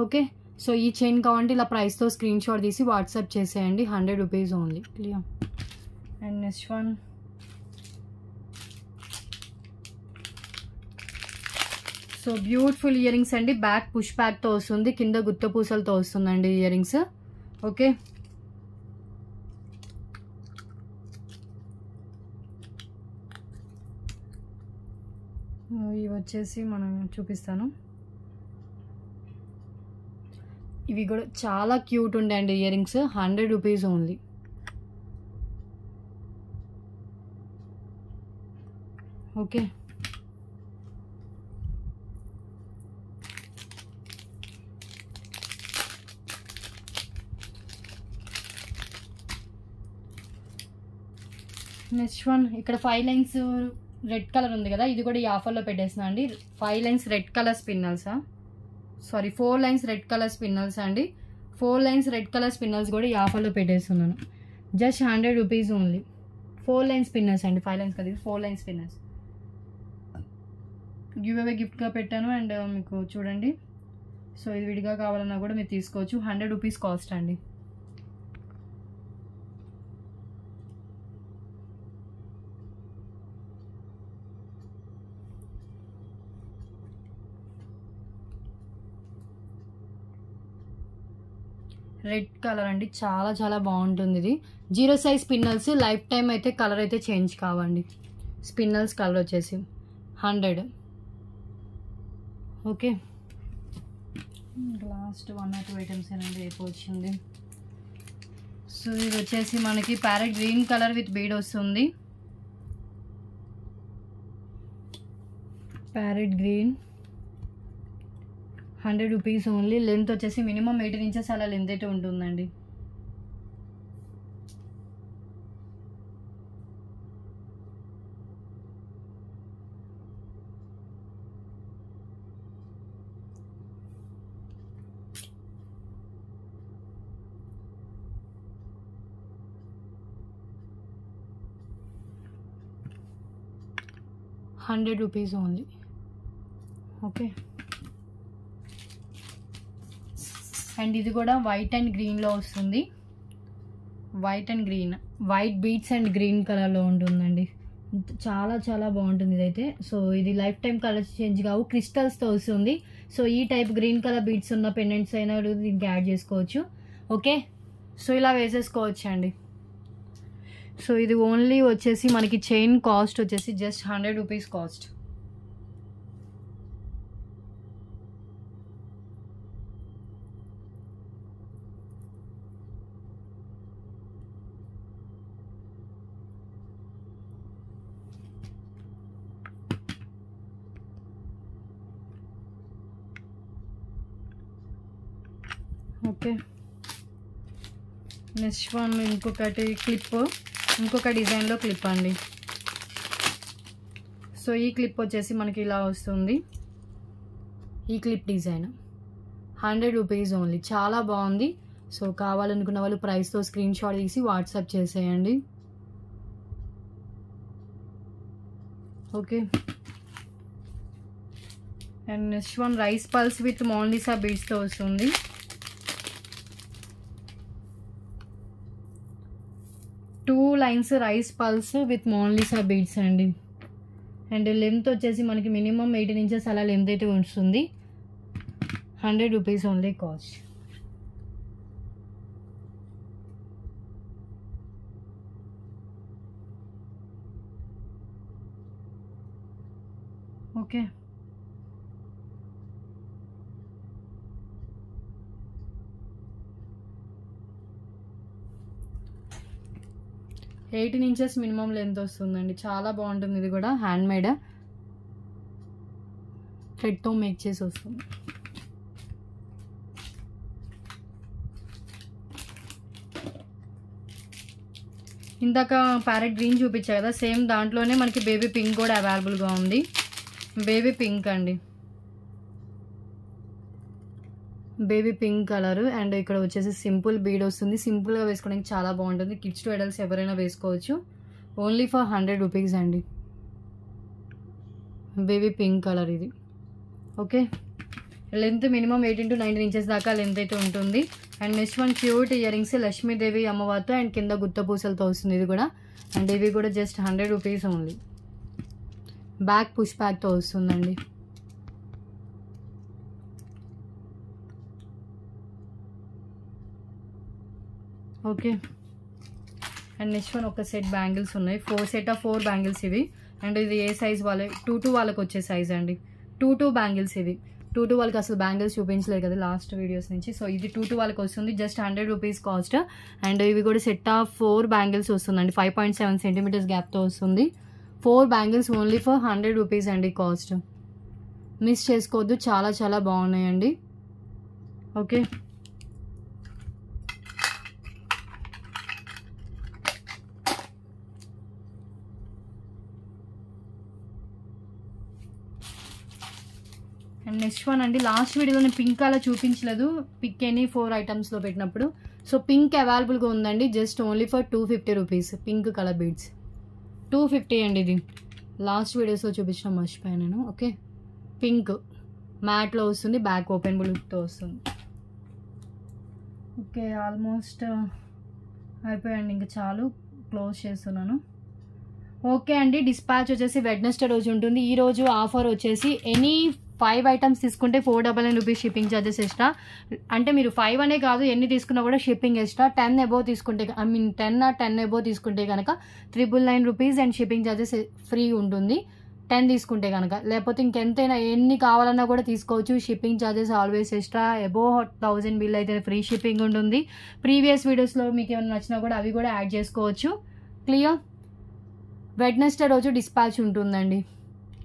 ఓకే, సో ఈ చైన్ కావాలంటే ఇలా ప్రైస్తో స్క్రీన్ షాట్ తీసి వాట్సాప్ చేసేయండి. ₹100 only. Clear? And next one so so beautiful ear rings అండి. బ్యాక్ పుష్ బ్యాక్తో వస్తుంది, కింద గుత్త పూసలతో వస్తుందండి ఇయర్ రింగ్స్. ఓకే, ఇవి వచ్చేసి మనం చూపిస్తాను. ఇవి కూడా చాలా క్యూట్ ఉండే అండి ear rings. 100 rupees only. Okay, next one ఇక్కడ 5 లైన్స్ రెడ్ కలర్ ఉంది కదా, ఇది కూడా ఈ ఆఫర్లో పెట్టేసిన అండి. 5 లైన్స్ రెడ్ కలర్ స్పిన్నల్సా, సారీ 4 లైన్స్ రెడ్ కలర్ స్పిన్నల్స్ అండి. 4 లైన్స్ రెడ్ కలర్ స్పిన్నల్స్ కూడా ఈ ఆఫర్లో పెట్టేస్తున్నాను. Just 100 rupees only. 4 lines spinners అండి, 5 లైన్స్ కదా, 4 లైన్స్ స్పిన్నర్స్. గివ్ అవే గిఫ్ట్గా పెట్టాను. అండ్ మీకు చూడండి, సో ఇది విడిగా కావాలన్నా కూడా మీరు తీసుకోవచ్చు. 100 రూపీస్ కాస్ట్ అండి. రెడ్ కలర్ అండి, చాలా చాలా బాగుంటుంది. ఇది 0 సైజ్ స్పిన్నల్స్. లైఫ్ టైం అయితే కలర్ అయితే చేంజ్ కావండి. స్పిన్నల్స్ కలర్ వచ్చేసి 100. ఓకే, లాస్ట్ 1 or 2 ఐటమ్స్ ఏనండి అయిపోయింది. సో ఇది వచ్చేసి మనకి parrot green colour with bead వస్తుంది. Parrot green 100 rupees only. Length వచ్చేసి మినిమం 18 ఇంచెస్ అలా లెంత్ అయితే ఉంటుందండి. ₹100 ఓన్లీ. ఓకే, అండ్ ఇది కూడా వైట్ అండ్ గ్రీన్లో వస్తుంది. White and green, white beads and green కలర్లో ఉంటుందండి. చాలా చాలా బాగుంటుంది ఇదైతే. సో ఇది లైఫ్ టైం కలర్స్ చేంజ్ కావు, క్రిస్టల్స్తో వస్తుంది. సో ఈ టైప్ గ్రీన్ కలర్ బీడ్స్ ఉన్న పెండెంట్స్ అయినా దీనికి యాడ్ చేసుకోవచ్చు. ఓకే, సో ఇలా వేసేసుకోవచ్చు అండి. సో ఇది ఓన్లీ వచ్చేసి మనకి చైన్ కాస్ట్ వచ్చేసి just 100 rupees cost. Okay, next one ఇంకొకటి క్లిప్, ఇంకొక డిజైన్లో క్లిప్ అండి. సో ఈ క్లిప్ వచ్చేసి మనకి ఇలా వస్తుంది. ఈ క్లిప్ డిజైన్ 100 రూపీస్ ఓన్లీ. చాలా బాగుంది. సో కావాలనుకున్న వాళ్ళు ప్రైస్తో స్క్రీన్ షాట్ తీసి వాట్సాప్ చేసేయండి. Okay, and next one rice pearls with Mona Lisa బీడ్స్తో వస్తుంది. Two lines rice pearls with Mona Lisa beads అండి. అండ్ లెంత్ వచ్చేసి మనకి మినిమం 18 ఇంచెస్ అలా లెంత్ అయితే వస్తుంది. 100 rupees only cost. Okay, 18 inches minimum length వస్తుందండి. చాలా బాగుంటుంది. ఇది కూడా హ్యాండ్ మేడ్, థ్రెడ్తో మేక్ చేసి వస్తుంది. ఇందాక ప్యారెట్ గ్రీన్ చూపించా కదా, సేమ్ దాంట్లోనే మనకి బేబీ పింక్ కూడా అవైలబుల్గా ఉంది. బేబీ పింక్ అండి, బేబీ పింక్ కలర్. అండ్ ఇక్కడ వచ్చేసి సింపుల్ బీడ్ వస్తుంది. సింపుల్గా వేసుకోవడానికి చాలా బాగుంటుంది. కిడ్స్ టు అడల్ట్స్ ఎవరైనా వేసుకోవచ్చు. ఓన్లీ ఫర్ 100 రూపీస్ అండి. బేబీ పింక్ కలర్ ఇది. Okay, length minimum 18 to 19 inches దాకా లెంత్ అయితే ఉంటుంది. And next one cute ear rings Lakshmidevi అమ్మవారితో అండ్ కింద గుత్త పూసలతో వస్తుంది ఇది కూడా. అండ్ ఇవి కూడా just 100 rupees only. Back push బ్యాక్తో వస్తుందండి. ఓకే. అండ్ నెక్స్ట్ వన్ ఒక సెట్ బ్యాంగిల్స్ ఉన్నాయి, 4 బ్యాంగిల్స్ ఇవి. అండ్ ఇది ఏ సైజ్ వాళ్ళ 2 వాళ్ళకి వచ్చే సైజ్ అండి. 2 బ్యాంగిల్స్ ఇవి. 2 వాళ్ళకి అసలు బ్యాంగిల్స్ చూపించలేదు కదా లాస్ట్ వీడియోస్ నుంచి. సో ఇది 2 వాళ్ళకి వస్తుంది, జస్ట్ 100 రూపీస్ కాస్ట్. అండ్ ఇవి కూడా సెట్ ఆఫ్ 4 బ్యాంగిల్స్ వస్తుందండి, 5.7 సెంటీమీటర్స్ గ్యాప్తో వస్తుంది. 4 బ్యాంగిల్స్ ఓన్లీ ఫర్ 100 రూపీస్ అండి కాస్ట్. మిస్ చేసుకోవద్దు, చాలా చాలా బాగున్నాయండి. ఓకే. అండ్ నెక్స్ట్ వన్ అండి, లాస్ట్ వీడియోలో నేను పింక్ అలా చూపించలేదు, పిక్ ఎనీ 4 ఐటమ్స్లో పెట్టినప్పుడు. సో పింక్ అవైలబుల్గా ఉందండి, just only for 250 rupees. Pink colour beads 250 అండి. ఇది లాస్ట్ వీడియోస్లో చూపించడం మర్చిపోయాను నేను. ఓకే. పింక్ మ్యాట్లో వస్తుంది, బ్యాక్ ఓపెన్ బుల్తో వస్తుంది. ఓకే, ఆల్మోస్ట్ అయిపోయాయండి, ఇంకా చాలు, క్లోజ్ చేస్తున్నాను. ఓకే అండి, డిస్పాచ్ వచ్చేసి వెడ్నెస్డే రోజు ఉంటుంది. ఈ రోజు ఆఫర్ వచ్చేసి ఎనీ 5 ఐటమ్స్ తీసుకుంటే 499 రూపీస్ షిప్పింగ్ ఛార్జెస్ ఎక్స్ట్రా. అంటే మీరు 5 అనే కాదు, ఎన్ని తీసుకున్నా కూడా షిప్పింగ్ ఎక్స్ట్రా. 10 అబోవ్ తీసుకుంటే, 10 అబోవ్ తీసుకుంటే కనుక 999 rupees and shipping charges free ఉంటుంది 10 తీసుకుంటే కనుక. లేకపోతే ఇంకెంతైనా ఎన్ని కావాలన్నా కూడా తీసుకోవచ్చు. Shipping charges always extra. Above 1000 bill అయితే ఫ్రీ షిప్పింగ్ ఉంటుంది. ప్రీవియస్ వీడియోస్లో మీకు ఏమైనా నచ్చినా కూడా అవి కూడా యాడ్ చేసుకోవచ్చు. క్లియర్. వెడ్నెస్డే రోజు డిస్పాచ్ ఉంటుందండి.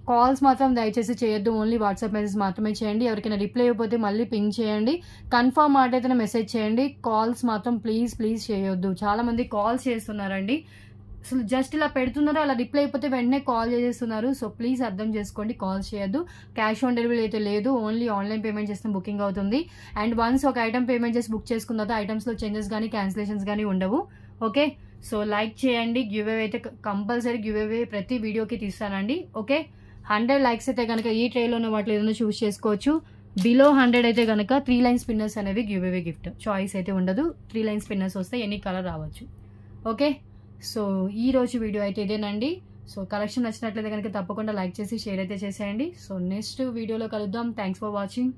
కాల్స్ మాత్రం దయచేసి చేయొద్దు, ఓన్లీ వాట్సాప్ మెసేజ్ మాత్రమే చేయండి. ఎవరికైనా రిప్లై అయిపోతే మళ్ళీ పింక్ చేయండి. కన్ఫర్మ్ మాట అయితేనే మెసేజ్ చేయండి. కాల్స్ మాత్రం ప్లీజ్ చేయొద్దు. చాలామంది కాల్స్ చేస్తున్నారండి, అసలు జస్ట్ ఇలా పెడుతున్నారు, అలా రిప్లై అయిపోతే వెంటనే కాల్ చేసేస్తున్నారు. సో ప్లీజ్ అర్థం చేసుకోండి, కాల్స్ చేయొద్దు. క్యాష్ ఆన్ డెలివరీ అయితే లేదు, ఓన్లీ ఆన్లైన్ పేమెంట్ చేస్తే బుకింగ్ అవుతుంది. అండ్ వన్స్ ఒక ఐటమ్ పేమెంట్ చేసి బుక్ చేసుకున్న తర్వాత ఐటమ్స్లో చేంజెస్ కానీ క్యాన్సిలేషన్స్ కానీ ఉండవు. ఓకే. సో లైక్ చేయండి. గివ్ అవే అయితే కంపల్సరీ గివ్ అవే ప్రతి వీడియోకి తీస్తానండి. ఓకే. 100 లైక్స్ అయితే కనుక ఈ ట్రేలో ఉన్న వాటిలో ఏదైనా చూస్ చేసుకోవచ్చు. బిలో 100 అయితే కనుక 3 లైన్ స్పిన్నర్స్ అనేవి గివ్ అవే గిఫ్ట్. చాయిస్ అయితే ఉండదు, 3 లైన్ స్పిన్నర్స్ వస్తే ఎనీ కలర్ రావచ్చు. ఓకే. సో ఈ రోజు వీడియో అయితే ఇదేనండి. సో కలెక్షన్ నచ్చినట్లయితే కనుక తప్పకుండా లైక్ చేసి షేర్ అయితే చేసేయండి. సో నెక్స్ట్ వీడియోలో కలుద్దాం. Thanks for watching.